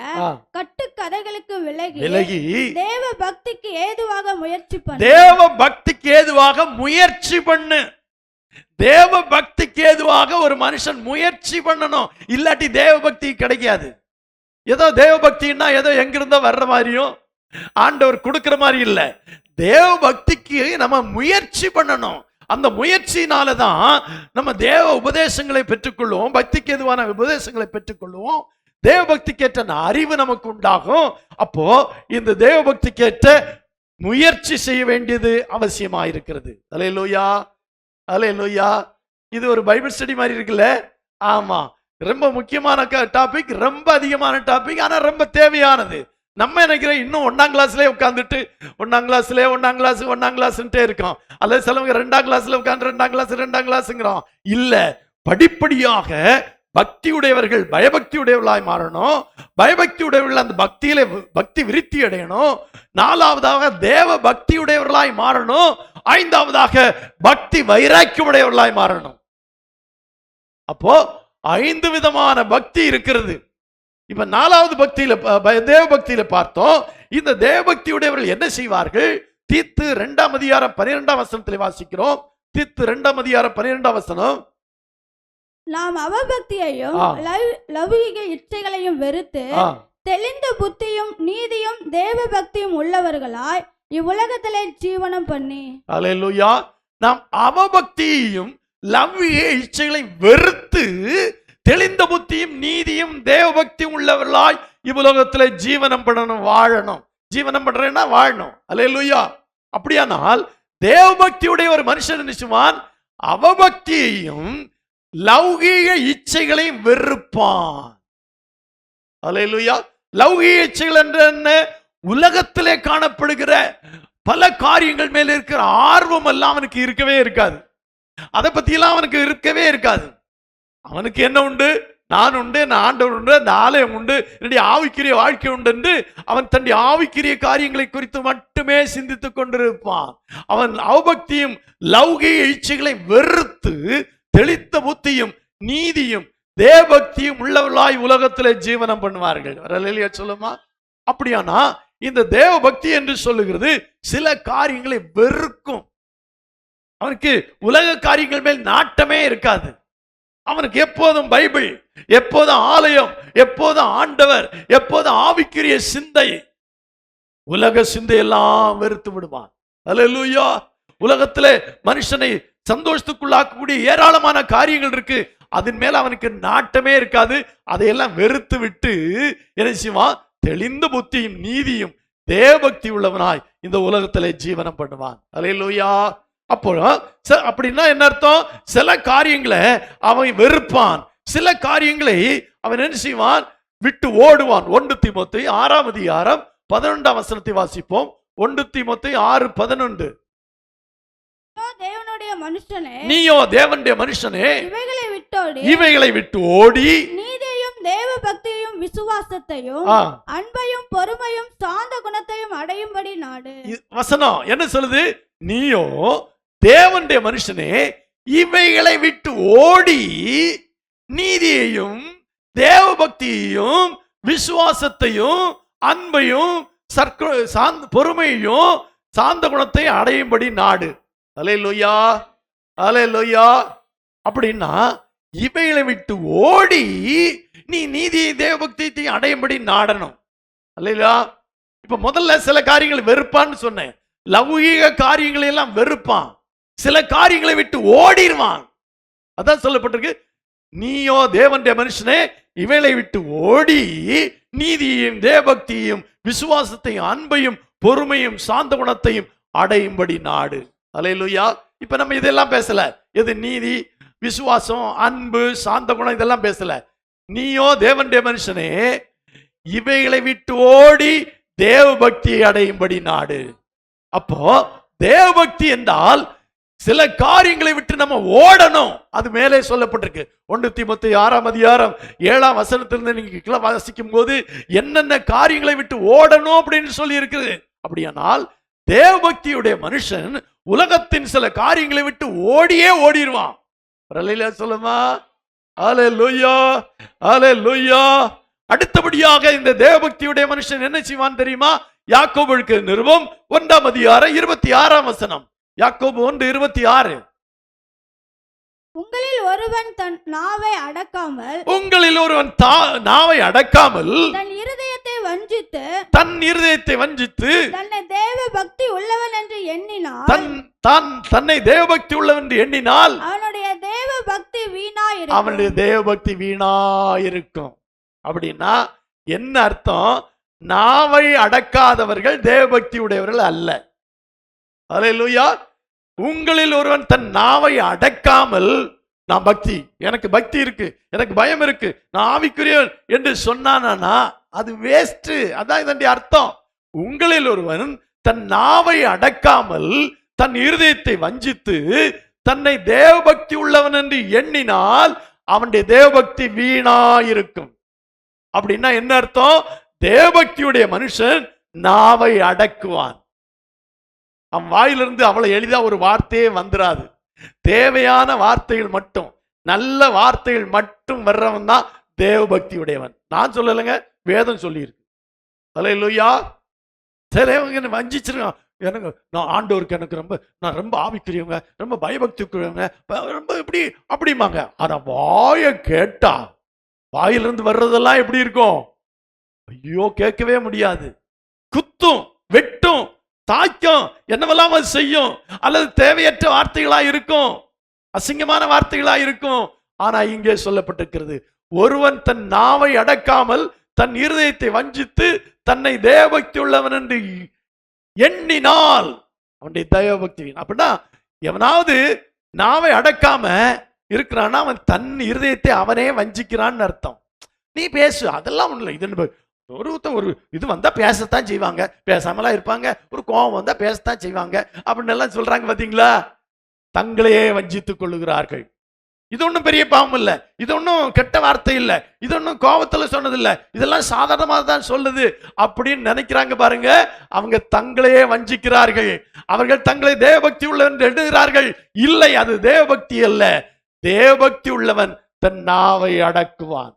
கட்டு கதைகளுக்கு விலகி தேவ பக்திக்கு ஏதுவாக முயற்சி பண்ணு. தேவ பக்திக்கு ஏதுவாக முயற்சி பண்ணு. தேவ பக்திக்கு ஏதுவாக ஒரு மனுஷன் முயற்சி பண்ணணும், இல்லாட்டி தேவ பக்தி கிடைக்காது. ஏதோ தேவ பக்தின்னா ஏதோ எங்கிருந்தோ வர்ற மாதிரியும் ஆண்டவர் கொடுக்கிற மாதிரி இல்லை. தேவ பக்திக்கு நம்ம முயற்சி பண்ணணும். அந்த முயற்சியினாலதான் நம்ம தேவ உபதேசங்களை பெற்றுக்கொள்வோம், பக்திக்கு எதுவான உபதேசங்களை பெற்றுக்கொள்வோம், தேவ பக்திக்கேற்ற அறிவு நமக்கு உண்டாகும். அப்போ இந்த தேவ பக்திக்கேற்ற முயற்சி செய்ய வேண்டியது அவசியமாயிருக்கிறது. அல்லேலூயா, அல்லேலூயா. இது ஒரு பைபிள் ஸ்டடி மாதிரி இருக்குல்ல? ஆமா, ரொம்ப முக்கியமான டாபிக், ரொம்ப அதிகமான டாபிக், ஆனா ரொம்ப தேவையானது. நம்ம நினைக்கிறோம் இன்னும் 1ஆம் கிளாஸ்ல உட்காந்துட்டு 1ஆம் கிளாஸ்ன்ட்டே இருக்கோம். அல்லது சிலவங்க 2ஆம் கிளாஸ்ல உட்காந்து 2ஆம் கிளாஸ்ங்கிறோம். இல்ல, படிப்படியாக பக்தி உடையவர்கள் பயபக்தி உடையவர்களாய் மாறணும். பயபக்தி உடையவர்கள் அந்த பக்தியில பக்தி விருத்தி அடையணும். 4வதாக தேவ பக்தி உடையவர்களாய் மாறணும். 5வதாக பக்தி வைராக்கியம் உடையவர்களாய் மாறணும். அப்போ 5 விதமான பக்தி இருக்கிறது. இப்ப 4வது பக்தியில தேவ பக்தியில பார்த்தோம். இந்த தேவ பக்தி உடையவர்கள் என்ன செய்வார்கள்? தீத்து 2ஆம் அதிகாரம் 12ஆம் வசனத்தில் வாசிக்கிறோம். தீத்து 2ஆம் அதிகாரம் 12ஆம் வசனம், நாம் அவபக்தியையும் லௌகிக இச்சைகளையும் வெறுத்து தெளிந்த புத்தியும் நீதியும் தேவ பக்தியும் உள்ளவர்களாய் இவ்வுலகத்திலே ஜீவனம் பண்ணி. அல்லேலூயா. நாம் அவபக்தியையும் லௌகிக இச்சைகளை வெறுத்து தெளிந்த புத்தியும் நீதியும் தேவ பக்தியும் உள்ளவர்களாய் இவ்வுலகத்திலே ஜீவனம் பண்ணணும், வாழணும். ஜீவனம் பண்றேன்னா வாழணும். அல்லேலூயா. அப்படியானால் தேவ பக்தியுடைய ஒரு மனுஷன் நினைச்சுவான் அவபக்தியையும் லௌகீக இச்சைகளையும் வெறுப்பான். அல்லேலூயா. லௌகீக இச்சைகள் என்ற என்ன? உலகத்திலே காணப்படுகிற பல காரியங்கள் மேல இருக்கிற ஆர்வம் எல்லாம் அவனுக்கு இருக்கவே இருக்காது. அதை பத்தி எல்லாம் அவனுக்கு இருக்கவே இருக்காது. அவனுக்கு என்ன உண்டு? நான் உண்டு, நான் ஆண்டவர் உண்டு, அந்த ஆலயம் உண்டு, என்னுடைய ஆவிக்குரிய வாழ்க்கை உண்டு என்று அவன் தன்னுடைய ஆவிக்குரிய காரியங்களை குறித்து மட்டுமே சிந்தித்துக் கொண்டிருப்பான். அவன் அவபக்தியும் லௌகிக இச்சைகளை வெறுத்து தெளித்த புத்தியும் நீதியும் தேவபக்தியும் உள்ளவர்களாய் உலகத்திலே ஜீவனம் பண்ணுவார்கள். வரலையா சொல்லுமா? அப்படியானா இந்த தேவ பக்தி என்று சொல்லுகிறது சில காரியங்களை வெறுக்கும். அவனுக்கு உலக காரியங்கள் மேல் நாட்டமே இருக்காது. அவனுக்கு எப்போதும் பைபிள், எப்போதும் ஆலயம், எப்போதும் ஆண்டவர், எப்போதும் ஆவிக்குரிய சிந்தை. உலக சிந்தையெல்லாம் வெறுத்து விடுவான். அல்லேலூயா. உலகத்திலே மனுஷனை சந்தோஷத்துக்குள்ளாக்கக்கூடிய ஏராளமான காரியங்கள் இருக்கு, அதன் மேல அவனுக்கு நாட்டமே இருக்காது. அதையெல்லாம் வெறுத்து விட்டு என்ன செய்வான்? தெளிந்த புத்தியும் நீதியும் தேவபக்தி உள்ளவனாய் இந்த உலகத்திலே ஜீவனம் பண்ணுவான். அல்லேலூயா. அப்போ அப்படின்னா என்ன அர்த்தம்? சில காரியங்களை அவன் வெறுப்பான், சில காரியங்களை அவன் என்ன செய்வான்? விட்டு ஓடுவான். 1 தீமோத்தேயு 6:11 வாசிப்போம். 1 தீமோத்தேயு 6:11. தேவனுடைய மனுஷனே, நீயோ தேவனுடைய மனுஷனே, இவைகளை விட்டு ஓடி நீதியையும் தேவ பக்தியையும் விசுவாசத்தையும் அன்பையும் பொறுமையும் சாந்த குணத்தையும் அடையும்படி நாடு. வசனம் என்ன சொல்லுது? நீயோ தேவனுடைய மனுஷனே, இவைகளை விட்டு ஓடி நீதியையும் தேவ பக்தியையும் விசுவாசத்தையும் அன்பையும் பொறுமையையும் சாந்த குணத்தை அடையும்படி நாடு. அல்லேலூயா, அல்லேலூயா. அப்படின்னா இவைகளை விட்டு ஓடி நீ நீதியை தேவபக்தியை அடையும்படி நாடணும். அல்லேலூயா. இப்ப முதல்ல சில காரியங்களை வெறுப்பான்னு சொன்னேன். லௌகீக காரியங்களை எல்லாம் வெறுப்பான், சில காரியங்களை விட்டு ஓடிடுவான். அதான் சொல்லப்பட்டிருக்கு, நீயோ தேவனுடைய மனுஷனே, இவைகளை விட்டு ஓடி நீதியையும் தேவபக்தியையும் விசுவாசத்தையும் அன்பையும் பொறுமையும் சாந்த குணத்தையும் அடையும்படி நாடு. அல்லேலூயா. இப்ப நம்ம இதெல்லாம் பேசல. எது? நீதி, விசுவாசம், அன்பு, சாந்த குணம், இதெல்லாம் பேசல. நீயோ தேவனுடைய மனுஷனே, இவைகளை விட்டு ஓடி தேவபக்தியை அடையும்படி நாடு. அப்போ தேவபக்தி என்றால் சில காரியங்களை விட்டு நம்ம ஓடணும். அது மேலே சொல்லப்பட்டிருக்கு. 1 தீமோத்தேயு 6:7 நீங்க வாசிக்கும் போது என்னென்ன காரியங்களை விட்டு ஓடணும் அப்படின்னு சொல்லி இருக்குது. அப்படியானால் தேவபக்தியுடைய மனுஷன் உலகத்தின் சில காரியங்களை விட்டு ஓடியே ஓடிடுவான். சொல்லுமா? அல்லேலூயா, அல்லேலூயா. அடுத்தபடியாக இந்த தேவபக்தியுடைய மனுஷன் என்ன செய்வான் தெரியுமா? யாக்கோபுக்கு நிருபம் 1:26. யாக்கோபு 1:26. உங்களில் ஒருவன் தன் நாவை அடக்காமல் நாவை அடக்காமல் தன் இருதயத்தை வஞ்சித்து தன்னை தேவ பக்தி உள்ளவன் என்று எண்ணினார், தன்னை தேவபக்தி உள்ளவன் என்று எண்ணினால் அவனுடைய தேவ பக்தி வீணாயிருக்கும். அவனுடைய தேவபக்தி வீணாயிருக்கும். அப்படின்னா என்ன அர்த்தம்? நாவை அடக்காதவர்கள் தேவபக்தி உடையவர்கள் அல்ல. அல்லேலூயா. உங்களில் ஒருவன் தன் நாவை அடக்காமல், நான் பக்தி, எனக்கு பக்தி இருக்கு, எனக்கு பயம் இருக்கு, நான் ஆவிக்குரியவன் என்று சொன்னானா அது வேஸ்ட். அதான் இதனுடைய அர்த்தம். உங்களில் ஒருவன் தன் நாவை அடக்காமல் தன் இருதயத்தை வஞ்சித்து தன்னை தேவபக்தி உள்ளவன் என்று எண்ணினால் அவனுடைய தேவபக்தி வீணாயிருக்கும். அப்படின்னா என்ன அர்த்தம்? தேவபக்தியுடைய மனுஷன் நாவை அடக்குவான். அவன் வாயிலிருந்து அவ்வளவு எளிதா ஒரு வார்த்தையே வந்துராது. தேவையான வார்த்தைகள் மட்டும், நல்ல வார்த்தைகள் மட்டும் வர்றவன் தான் தேவபக்தி உடையவன். நான் சொல்லலைங்க, வேதம் சொல்லி இருக்கு. அல்லேலூயா. சிலவங்க வஞ்சிச்சிருக்கான். எனக்கு நான் ஆண்டவருக்கு எனக்கு நான் ரொம்ப ஆவிக்குரியவங்க, ரொம்ப பயபக்திக்குரியவங்க, ரொம்ப இப்படி அப்படிமாங்க. ஆனா வாயை கேட்டா வாயிலிருந்து வர்றதெல்லாம் எப்படி இருக்கும்? ஐயோ, கேட்கவே முடியாது. குத்தும், வெட்டும், தாய்க்கும், என்னவெல்லாம் அது செய்யும். அல்லது தேவையற்ற வார்த்தைகளா இருக்கும், அசிங்கமான வார்த்தைகளா இருக்கும். ஆனா இங்கே சொல்லப்பட்டிருக்கிறது, ஒருவன் தன் நாவை அடக்காமல் தன் இருதயத்தை வஞ்சித்து தன்னை தேவபக்தி உள்ளவன் என்று எண்ணினால் அவனுடைய தேவபக்தி. அப்படின்னா எவனாவது நாவை அடக்காம இருக்கிறான்னா அவன் தன் இருதயத்தை அவனே வஞ்சிக்கிறான்னு அர்த்தம். நீ பேசு, அதெல்லாம் ஒண்ணு இல்லை. இது ஒரு இது வந்தா பேசத்தான் செய்வாங்க, பேசாமலாம் இருப்பாங்க. ஒரு கோபம் வந்தா பேசத்தான் செய்வாங்க அப்படின்னு எல்லாம் சொல்றாங்க. பாத்தீங்களா? தங்களையே வஞ்சித்துக் கொள்ளுகிறார்கள். இது ஒன்றும் பெரிய பாவம் இல்லை, இது ஒன்றும் கெட்ட வார்த்தை இல்லை, இது ஒன்றும் கோபத்துல சொன்னது இல்லை, இதெல்லாம் சாதாரணமாக தான் சொல்லுது அப்படின்னு நினைக்கிறாங்க பாருங்க. அவங்க தங்களையே வஞ்சிக்கிறார்கள். அவர்கள் தங்களை தேவபக்தி உள்ளவன் என்று எண்ணுகிறார்கள். இல்லை, அது தேவபக்தி அல்ல. தேவபக்தி உள்ளவன் தன் நாவை அடக்குவான்.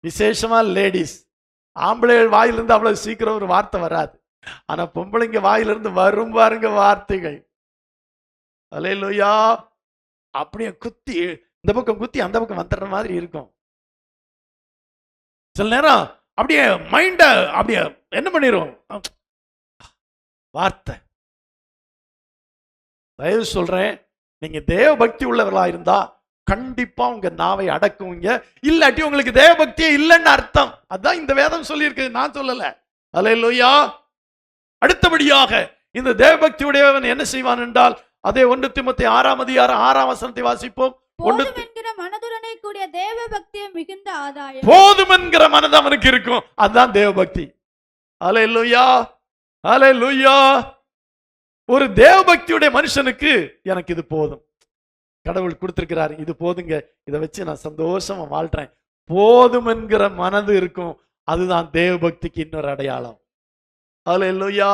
விசேஷமா லேடிஸ், ஆம்பளைகள் வாயிலிருந்து அவ்வளவு சீக்கிரம் ஒரு வார்த்தை வராது. ஆனா பொம்பளைங்க வாயிலிருந்து வரும் பாருங்க வார்த்தைகள். அல்லேலூயா. அப்படியே குத்தி இந்த பக்கம் குத்தி அந்த பக்கம் வந்துடுற மாதிரி இருக்கும். சில நேரம் அப்படியே மைண்ட அப்படியே என்ன பண்ணிரும் வார்த்தை. தயவு சொல்றேன், நீங்க தேவ பக்தி உள்ளவர்களா இருந்தா கண்டிப்பா உங்க நாவை அடக்குவீங்க. இல்லாட்டி உங்களுக்கு தேவ பக்தியே இல்லைன்னு அர்த்தம். அதான் இந்த வேதம் சொல்லி இருக்கு, நான் சொல்லல. அல்லேலூயா. அடுத்தபடியாக இந்த தேவ பக்தி உடையவன் என்ன செய்வான் என்றால், அதே 1 தீமோத்தேயு 6:6 வாசிப்போம். போதுமென்கிற மனதுடனே கூடிய தேவ பக்தியே மிகுந்த ஆதாயம். போதுமென்கிற மனது அவனுக்கு இருக்கும், அதுதான் தேவ பக்தி. அல்லேலூயா, அல்லேலூயா. ஒரு தேவ பக்தியுடைய மனுஷனுக்கு எனக்கு இது போதும், கடவுள் கொடுத்திருக்கிறாரு, இது போதுங்க, இதை வச்சு நான் சந்தோஷமா வாழ்றேன், போதும் என்கிற மனது இருக்கும். அதுதான் தேவ பக்திக்கு இன்னொரு அடையாளம். அல்லேலூயா.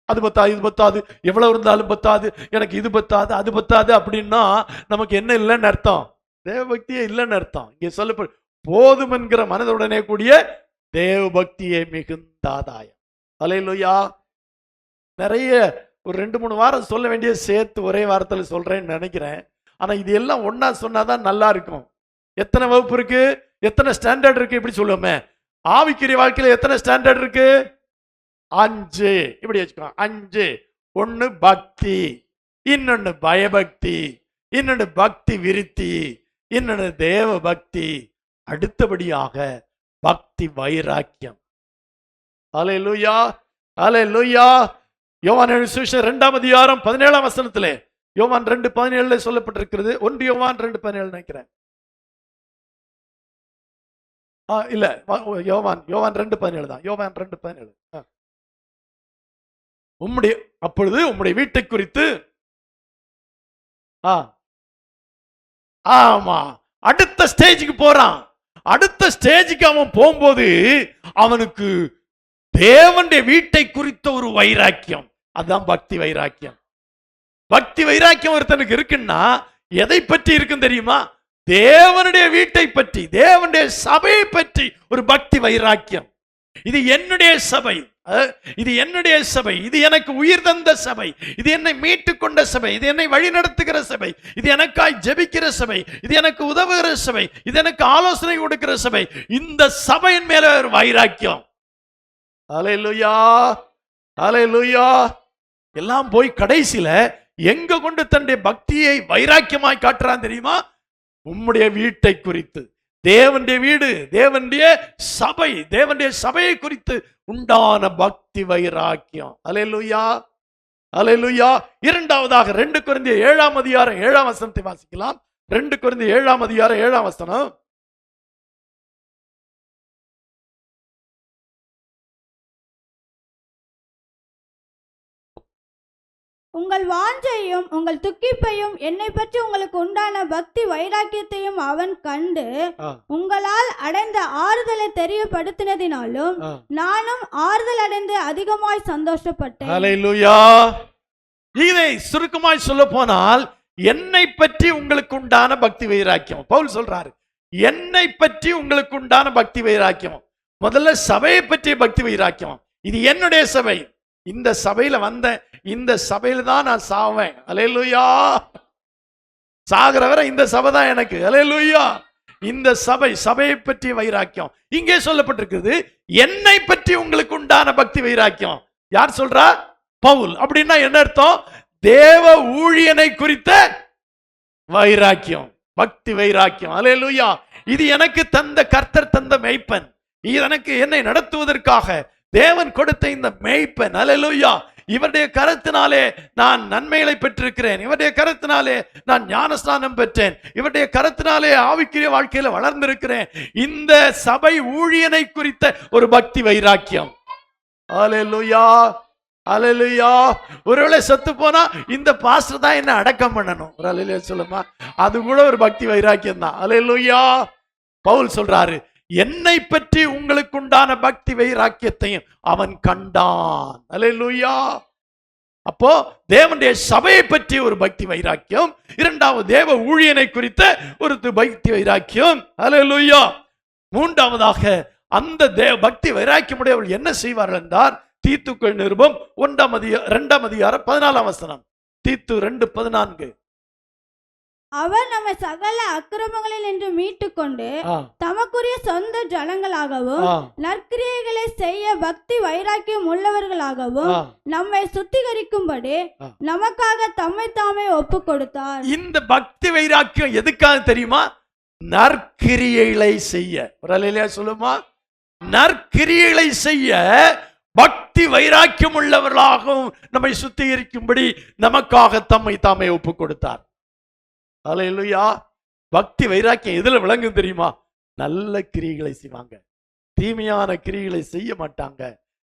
அது பத்தாது, இது பத்தாது, எவ்வளவு இருந்தாலும் பத்தாது, எனக்கு இது பத்தாது, அது பத்தாது அப்படின்னா நமக்கு என்ன இல்லைன்னு அர்த்தம்? தேவ பக்தியே இல்லைன்னு அர்த்தம். இங்கே சொல்லப்படும் போதும் என்கிற மனதுடனே கூடிய தேவ பக்தியே மிகுந்த ஆதாயம். அல்லேலூயா. நிறைய ஒரு 2-3 வாரம் சொல்ல வேண்டிய சேர்த்து ஒரே வாரத்தில் சொல்றேன்னு நினைக்கிறேன். ஆனா இது எல்லாம் ஒன்னா சொன்னாதான் நல்லா இருக்கும். எத்தனை வகுப்பு இருக்கு, எத்தனை ஸ்டாண்டர்ட் இருக்கு, இப்படி சொல்லுவோமே. ஆவிக்குரிய வாழ்க்கையில எத்தனை ஸ்டாண்டர்ட் இருக்கு? 5. இப்படி வச்சுக்கோ. 5. 1 பக்தி, இன்னொன்னு பயபக்தி, இன்னொன்னு பக்தி விருத்தி, இன்னொன்னு தேவ பக்தி, அடுத்தபடியாக பக்தி வைராக்கியம். அல்லேலூயா, அல்லேலூயா. யோவான் 2:17 யோவான் 2:17 சொல்லப்பட்டிருக்கிறது. 1 யோவான் 2:17 நினைக்கிறேன். இல்ல, யோவான் 2:17 தான். யோவான் 2:17. அப்பொழுது உம்முடைய வீட்டை குறித்து ஆமா அடுத்த ஸ்டேஜுக்கு போறான். அடுத்த ஸ்டேஜுக்கு அவன் போகும்போது அவனுக்கு தேவனுடைய வீட்டை குறித்த ஒரு வைராக்கியம். அதுதான் பக்தி வைராக்கியம். பக்தி வைராக்கியம் ஒருத்தனுக்கு இருக்குன்னா எதை பற்றி இருக்குன்னு தெரியுமா? தேவனுடைய வீட்டை பற்றி, தேவனுடைய சபையை பற்றி ஒரு பக்தி வைராக்கியம். இது என்னுடைய சபை, இது என்னுடைய சபை, இது எனக்கு உயிர் தந்த சபை, இது என்னை மீட்டு கொண்ட சபை, இது என்னை வழி நடத்துகிற சபை, இது எனக்காய் ஜெபிக்கிற சபை, இது எனக்கு உதவுகிற சபை, இது எனக்கு ஆலோசனை கொடுக்கிற சபை. இந்த சபையின் மேல ஒரு வைராக்கியம். அல்லேலூயா, அல்லேலூயா. எல்லாம் போய் கடைசியில எங்க கொண்டு தன்னுடைய பக்தியை வைராக்கியமாய் காட்டுறான் தெரியுமா? உம்முடைய வீட்டை குறித்து, தேவனுடைய வீடு, தேவனுடைய சபை, தேவனுடைய சபையை குறித்து உண்டான பக்தி வைராக்கியம். அல்லேலூயா, அல்லேலூயா. இரண்டாவதாக 2 கொரிந்தியர் 7:7 வாசிக்கலாம். 2 கொரிந்தியர் 7:7. உங்கள் வாஞ்சையும் உங்கள் துக்கிப்பையும் என்னை பற்றி உங்களுக்கு உண்டான பக்தி வைராக்கியத்தையும் அவன் கண்டு உங்களால் அடைந்த ஆறுதலை தெரியப்படுத்தினதினாலும் நானும் ஆறுதல் அடைந்து அதிகமாய் சந்தோஷப்பட்டேன். அல்லேலூயா. இதை சுருக்கமாய் சொல்ல போனால், என்னை பற்றி உங்களுக்கு உண்டான பக்தி வைராக்கியம். பவுல் சொல்றாரு, என்னை பற்றி உங்களுக்கு உண்டான பக்தி வைராக்கியம். முதல்ல சபையை பற்றிய பக்தி வைராக்கியம். இது என்னுடைய சபை, இந்த சபையில வந்த, இந்த சபையில தான் நான் சாவேன். அல்லேலூயா. சாகிறவரை இந்த சபை தான் எனக்கு. அல்லேலூயா. இந்த சபையை பற்றிய வைராக்கியம் இங்கே சொல்லப்பட்டிருக்கிறது. என்னை பற்றி உங்களுக்கு உண்டான பக்தி வைராக்கியம். யார் சொல்றா? பவுல். அப்படின்னா என்ன அர்த்தம்? தேவ ஊழியனை குறித்த வைராக்கியம், பக்தி வைராக்கியம். அல்லேலூயா. இது எனக்கு தந்த கர்த்தர் தந்த மேய்ப்பன், இது எனக்கு என்னை நடத்துவதற்காக தேவன் கொடுத்த இந்த மேய்ப்பன். அல்லேலூயா. இவருடைய கரத்தினாலே நான் நன்மைகளை பெற்றிருக்கிறேன், இவருடைய கரத்தினாலே நான் ஞானஸ்நானம் பெற்றேன், இவருடைய கரத்தினாலே ஆவிக்குரிய வாழ்க்கையில வளர்ந்திருக்கிறேன். இந்த சபை ஊழியனை குறித்த ஒரு பக்தி வைராக்கியம். அல்லேலூயா, அல்லேலூயா. ஒருவேளை செத்து போனா இந்த பாஸ்டர் தான் என்ன அடக்கம் பண்ணணும். ஒரு அல்லேலூயா சொல்லுமா. அது கூட ஒரு பக்தி வைராக்கியம் தான். அல்லேலூயா. பவுல் சொல்றாரு, என்னை பற்றி உங்களுக்கு உண்டான பக்தி வைராக்கியத்தையும் அவன் கண்டான். அல்லேலூயா. அப்போ தேவனுடைய சபையை பற்றி ஒரு பக்தி வைராக்கியம், இரண்டாவது தேவ ஊழியனை குறித்த ஒரு பக்தி வைராக்கியம். அல்லேலூயா. மூன்றாவதாக அந்த பக்தி வைராக்கியம் உடையவர்கள் என்ன செய்வார்கள் என்றால், தீத்துக்கள் நிருபம் 2 அதிகாரம் 14 வசனம். தீத்து 2:14. அவர் நம்மை சகல அக்கிரமங்களில் நின்று மீட்டுக்கொண்டு தமக்குரிய சொந்த ஜனங்களாகவும் நற்கிரியைகளை செய்ய பக்தி வைராக்கியம் உள்ளவர்களாகவும் நம்மை சுத்திகரிக்கும்படி நமக்காக தம்மை தாமே ஒப்பு கொடுத்தார். இந்த பக்தி வைராக்கியம் எதுக்காக தெரியுமா? நற்கிரியைகளை செய்ய. ஒரு அல்லேலூயா சொல்லுமா. நற்கிரியைகளை செய்ய பக்தி வைராக்கியம் உள்ளவர்களாகவும் நம்மை சுத்திகரிக்கும்படி நமக்காக தம்மை தாமே ஒப்பு கொடுத்தார். அல்லேலூயா. பக்தி வைராக்கியம் எதுல விளங்கும் தெரியுமா? நல்ல கிரியைகளை செய்வாங்க, தீமையான கிரியைகளை செய்ய மாட்டாங்க,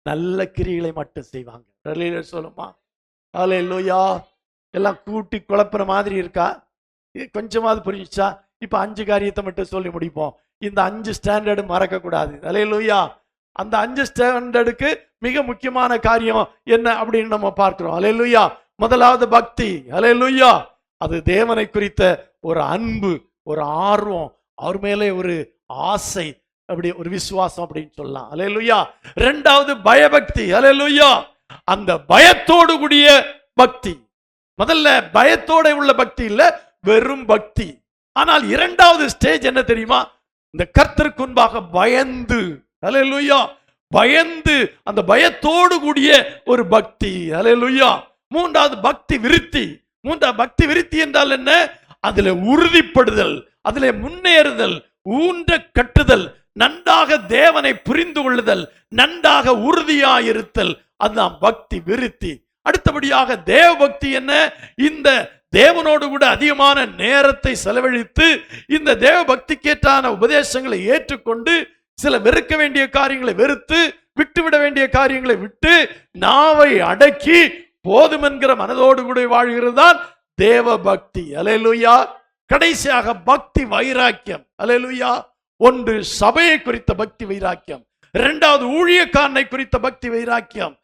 நல்ல கிரியைகளை மட்டும் செய்வாங்க. அல்லேலூயா சொல்லுமா. அல்லேலூயா. எல்லாம் கூட்டி குழப்புற மாதிரி இருக்கா? கொஞ்சமாவது புரிஞ்சுச்சா? இப்ப 5 காரியத்தை மட்டும் சொல்லி முடிப்போம். இந்த 5 ஸ்டாண்டர்டு மறக்க கூடாது. அல்லேலூயா. அந்த 5 ஸ்டாண்டர்டுக்கு மிக முக்கியமான காரியம் என்ன அப்படின்னு நம்ம பார்க்கிறோம். அல்லேலூயா. முதலாவது பக்தி. அல்லேலூயா. அது தேவனை குறித்த ஒரு அன்பு, ஒரு ஆர்வம், அவர் மேலே ஒரு ஆசை, அப்படி ஒரு விசுவாசம் அப்படின்னு சொல்லலாம். அல்லேலூயா. இரண்டாவது பயபக்தி. அல்லேலூயா. அந்த பயத்தோடு கூடிய பக்தி. முதல்ல பயத்தோட உள்ள பக்தி இல்ல, வெறும் பக்தி. ஆனால் இரண்டாவது ஸ்டேஜ் என்ன தெரியுமா? இந்த கர்த்தருக்கு முன்பாக பயந்து. அல்லேலூயா. பயந்து அந்த பயத்தோடு கூடிய ஒரு பக்தி. அல்லேலூயா. மூன்றாவது பக்தி விருத்தி. பக்தி விருத்தி என்றால் என்ன? அதுல உறுதிப்படுதல், அதுல முன்னேறுதல், ஊன்ற கட்டுதல், நன்றாக தேவனை புரிந்து கொள்ளுதல், நன்றாக உறுதியாயிருத்தல், அதுதான் பக்தி விருத்தி. அடுத்தபடியாக தேவ பக்தி என்ன? இந்த தேவனோடு கூட அதிகமான நேரத்தை செலவழித்து இந்த தேவ பக்திக்கேற்றான உபதேசங்களை ஏற்றுக்கொண்டு சில வெறுக்க வேண்டிய காரியங்களை வெறுத்து, விட்டுவிட வேண்டிய காரியங்களை விட்டு, நாவை அடக்கி போதும் என்கிற மனதோடு கூட வாழ்கிறது தான் தேவ பக்தி. அல்லேலூயா. கடைசியாக பக்தி வைராக்கியம். அல்லேலூயா. ஒன்று சபையை குறித்த பக்தி வைராக்கியம், இரண்டாவது ஊழியக்காரனை குறித்த பக்தி வைராக்கியம்,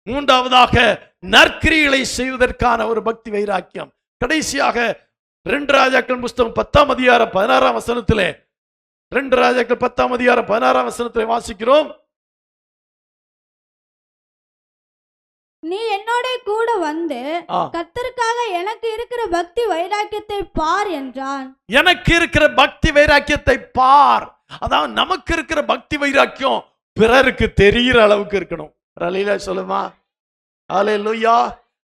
மூன்றாவதாக நற்கிரியைகளை செய்வதற்கான ஒரு பக்தி வைராக்கியம், கடைசியாக 2 ராஜாக்கள் புஸ்தகம் 10 அதிகாரம் 16 வசனத்திலே 2 ராஜாக்கள் 10 அதிகாரம் 16 வசனத்திலே வாசிக்கிறோம். நீ என்னோட கூட வந்து கர்த்தருக்காக எனக்கு இருக்கிற பக்தி வைராக்கியத்தை பார் என்றான். எனக்கு இருக்கிற பக்தி வைராக்கியத்தை பார். அதாவது நமக்கு இருக்கிற பக்தி வைராக்கியம் பிறருக்கு தெரிகிற அளவுக்கு இருக்கணும். அல்லேலூயா சொல்லுமா. அல்லேலூயா.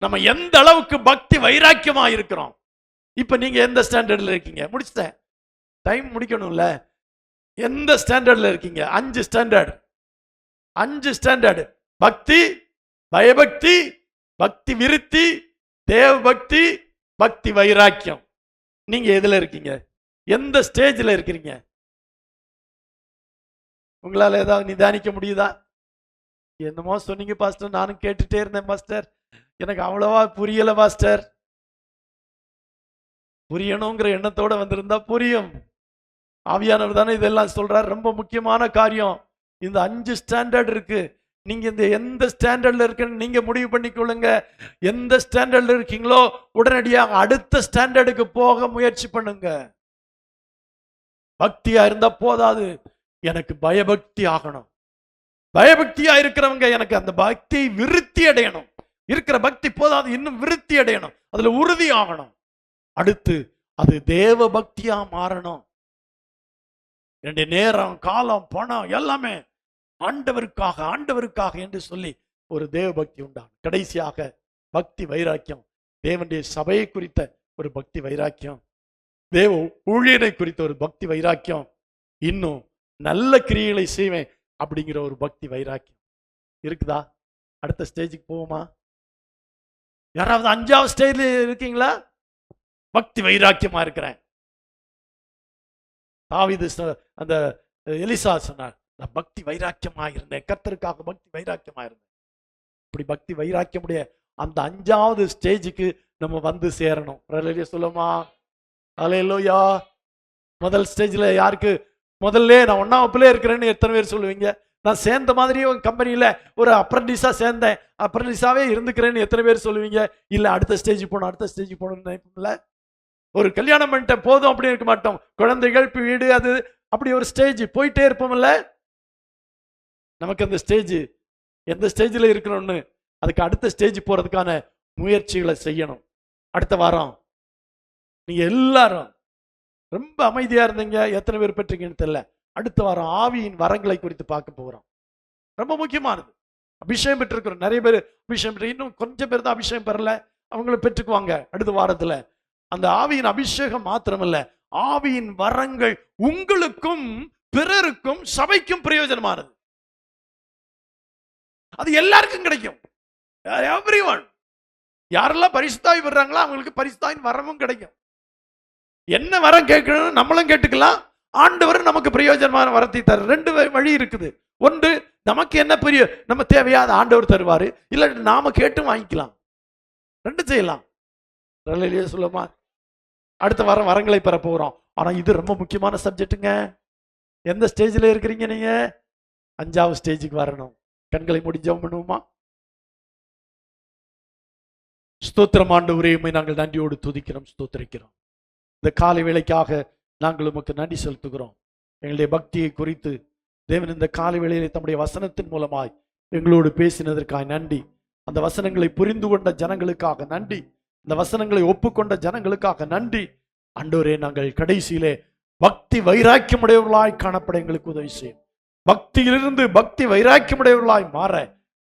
நம்ம எந்த அளவுக்கு பக்தி வைராக்கியமா இருக்கிறோம். இப்ப நீங்க எந்த ஸ்டாண்டர்ட்ல இருக்கீங்க? முடிச்சிட்டேன், டைம் முடிக்கணும்ல. எந்த ஸ்டாண்டர்ட்ல இருக்கீங்க? 5 ஸ்டாண்டர்ட். 5 ஸ்டாண்டர்ட். பக்தி, பயபக்தி, பக்தி விருத்தி, தேவ பக்தி, பக்தி வைராக்கியம். நீங்க எதுல இருக்கீங்க? எந்த ஸ்டேஜ்ல இருக்கிறீங்க? உங்களால ஏதாவது நிதானிக்க முடியுதா? என்னமோ சொன்னீங்க பாஸ்டர், நானும் கேட்டுட்டே இருந்தேன் பாஸ்டர், எனக்கு அவ்வளவா புரியல பாஸ்டர். புரியணுங்கிற எண்ணத்தோட வந்திருந்தா புரியும். ஆவியானவர் தானே இதெல்லாம் சொல்றார். ரொம்ப முக்கியமான காரியம். இந்த 5 ஸ்டாண்டர்ட் இருக்கு. நீங்க இந்த எந்த ஸ்டாண்டர்ட்ல இருக்குன்னு நீங்க முடிவு பண்ணிக்கொள்ளுங்க. எந்த ஸ்டாண்டர்ட்ல இருக்கீங்களோ உடனடியாக அடுத்த ஸ்டாண்டர்டுக்கு போக முயற்சி பண்ணுங்க. பக்தியா இருந்தா போதாது, எனக்கு பயபக்தி ஆகணும். பயபக்தியா இருக்கிறவங்க எனக்கு அந்த பக்தியை விருத்தி அடையணும். இருக்கிற பக்தி போதாது, இன்னும் விருத்தி அடையணும், அதுல உறுதி ஆகணும். அடுத்து அது தேவ பக்தியா மாறணும். என்னுடைய நேரம், காலம், பணம் எல்லாமே ஆண்டவருக்காக என்று சொல்லி ஒரு தேவ பக்தி உண்டாகும். கடைசியாக பக்தி வைராக்கியம். தேவனுடைய சபையை குறித்த ஒரு பக்தி வைராக்கியம், தேவ ஊழியனை குறித்த ஒரு பக்தி வைராக்கியம், இன்னும் நல்ல கிரியைகளை செய்வேன் அப்படிங்கிற ஒரு பக்தி வைராக்கியம் இருக்குதா? அடுத்த ஸ்டேஜுக்கு போவோமா? யாராவது 5வது ஸ்டேஜ்ல இருக்கீங்களா? பக்தி வைராக்கியமா இருக்கிறேன். தாவீது அந்த எலிசா சொன்னார், நான் பக்தி வைராக்கியமா இருந்தேன், கர்த்தருக்காக பக்தி வைராக்கியமா இருந்தேன். இப்படி பக்தி வைராக்கியமுடைய அந்த 5வது ஸ்டேஜுக்கு நம்ம வந்து சேரணும். அல்லேலூயா சொல்லுமா? அல்லேலூயா. முதல் ஸ்டேஜ்ல யாருக்கு? முதல்ல நான் 1ஆம் வகுப்புல இருக்கிறேன்னு எத்தனை பேர் சொல்லுவீங்க? நான் சேர்ந்த மாதிரியே ஒரு கம்பெனியில ஒரு அப்ரண்டிஸா சேர்ந்தேன், அப்ரண்டிஸாவே இருந்துக்கிறேன்னு எத்தனை பேர் சொல்லுவீங்க? இல்ல அடுத்த ஸ்டேஜ் போகணும், அடுத்த ஸ்டேஜ் போகணும்னு நினைப்போம்ல. ஒரு கல்யாணம் பண்ணிட்டேன் போதும் அப்படி இருக்க மாட்டோம். குழந்தைகள், வீடு, அது அப்படி ஒரு ஸ்டேஜ் போயிட்டே இருப்போம்ல. நமக்கு அந்த ஸ்டேஜ் எந்த ஸ்டேஜ்ல இருக்கணும்னு, அதுக்கு அடுத்த ஸ்டேஜ் போறதுக்கான முயற்சிகளை செய்யணும். அடுத்த வாரம் நீங்க எல்லாரும் ரொம்ப அமைதியா இருந்தீங்க, எத்தனை பேர் பெற்றீங்கன்னு தெரியல. அடுத்த வாரம் ஆவியின் வரங்களை குறித்து பார்க்க போகிறோம். ரொம்ப முக்கியமானது. அபிஷேகம் பெற்றிருக்கிறோம் நிறைய பேர், அபிஷேகம் பெற்று இன்னும் கொஞ்சம் பேர் தான் அபிஷேகம் பெறல, அவங்கள பெற்றுக்குவாங்க அடுத்த வாரத்துல. அந்த ஆவியின் அபிஷேகம் மாத்திரமல்ல, ஆவியின் வரங்கள் உங்களுக்கும் பிறருக்கும் சபைக்கும் பிரயோஜனமானது. அது எல்லாருக்கும் கிடைக்கும். எவ்ரிஒன். யாரெல்லாம் பரிசுத்தாவி வர்றாங்களோ அவங்களுக்கு பரிசுத்தாவின் வரமும் கிடைக்கும். என்ன வரம் கேட்கணும் நம்மளும் கேட்டுக்கலாம், ஆண்டவர் நமக்கு பிரயோஜனமான வரத்தை தர. 2 வழி இருக்குது. ஒன்று, நமக்கு என்ன பெரிய நம்ம தேவையா அதை ஆண்டவர் தருவாரு, இல்ல நாம கேட்டும் வாங்கிக்கலாம். 2 செய்யலாம். சொல்லுமா? அடுத்த வாரம் வரங்களை பெற போறோம். ஆனா இது ரொம்ப முக்கியமான சப்ஜெக்டுங்க. எந்த ஸ்டேஜ்ல இருக்கிறீங்க நீங்க? 5வது ஸ்டேஜுக்கு வரணும். கண்களை மூடி ஜெபம் பண்ணுவோமா? ஸ்தோத்திரம் ஆண்டவரே, உம்மை நாங்கள் நன்றியோடு துதிக்கிறோம், ஸ்தோத்திரிக்கிறோம். இந்த காலை வேளைக்காக நாங்கள் உமக்கு நன்றி செலுத்துகிறோம். எங்களுடைய பக்தியை குறித்து தேவன் இந்த காலை வேளையிலே தம்முடைய வசனத்தின் மூலமாய் எங்களோடு பேசினதற்காக நன்றி. அந்த வசனங்களை புரிந்து கொண்ட ஜனங்களுக்காக நன்றி. இந்த வசனங்களை ஒப்புக்கொண்ட ஜனங்களுக்காக நன்றி. ஆண்டவரே, நாங்கள் கடைசியிலே பக்தி வைராக்கியமுடையவர்களாய் காணப்பட எங்களுக்கு உதவி செய்யும். பக்தியிலிருந்து பக்தி வைராக்கியமுடையவர்களாய் மாற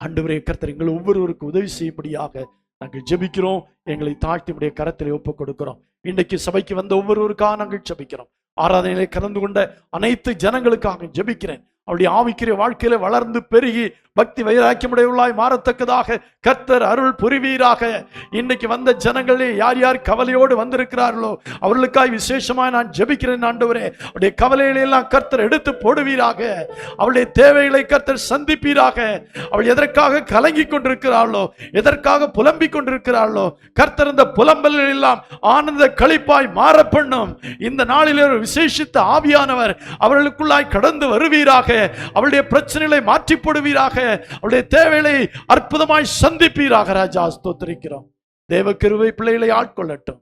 ஆண்டவரே கர்த்தர் எங்கள் ஒவ்வொருவருக்கும் உதவி செய்யும்படியாக நாங்கள் ஜெபிக்கிறோம். எங்களை தாழ்த்தி உடைய கரத்திலே ஒப்புக் கொடுக்கிறோம். இன்றைக்கு சபைக்கு வந்த ஒவ்வொருவருக்காக நாங்கள் ஜெபிக்கிறோம். ஆராதனையிலே கலந்து கொண்ட அனைத்து ஜனங்களுக்காக ஜெபிக்கிறேன். அவருடைய ஆவிக்குரிய வாழ்க்கையில வளர்ந்து பெருகி பக்தி வைராக்கியமுடையவர்களாய் மாறத்தக்கதாக கர்த்தர் அருள் புரிவீராக. இன்னைக்கு வந்த ஜனங்களே யார் யார் கவலையோடு வந்திருக்கிறார்களோ அவர்களுக்காய் விசேஷமாய் நான் ஜெபிக்கிறேன். ஆண்டவரே, அவருடைய கவலைகளை எல்லாம் கர்த்தர் எடுத்து போடுவீராக. அவளுடைய தேவைகளை கர்த்தர் சந்திப்பீராக. அவள் எதற்காக கலங்கி கொண்டிருக்கிறாளோ, எதற்காக புலம்பிக் கொண்டிருக்கிறாளோ, கர்த்தர் இந்த புலம்பல்கள் எல்லாம் ஆனந்த களிப்பாய் மாற பண்ணும். இந்த நாளில் ஒரு விசேஷித்த ஆவியானவர் அவர்களுக்குள்ளாய் கடந்து வருவீராக. அவளுடைய பிரச்சனைகளை மாற்றி போடுவீராக. அவளுடைய தேவைகளை அற்புதமாய் சந்திப்பீராக. ராஜா, ஸ்தோத்திரிக்கிறோம். தேவ கிருபை பிள்ளைகளை ஆட்கொள்ளட்டும்.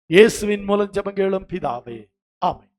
இயேசுவின் மூலம் ஜெபம் கேளும் பிதாவே, ஆமென்.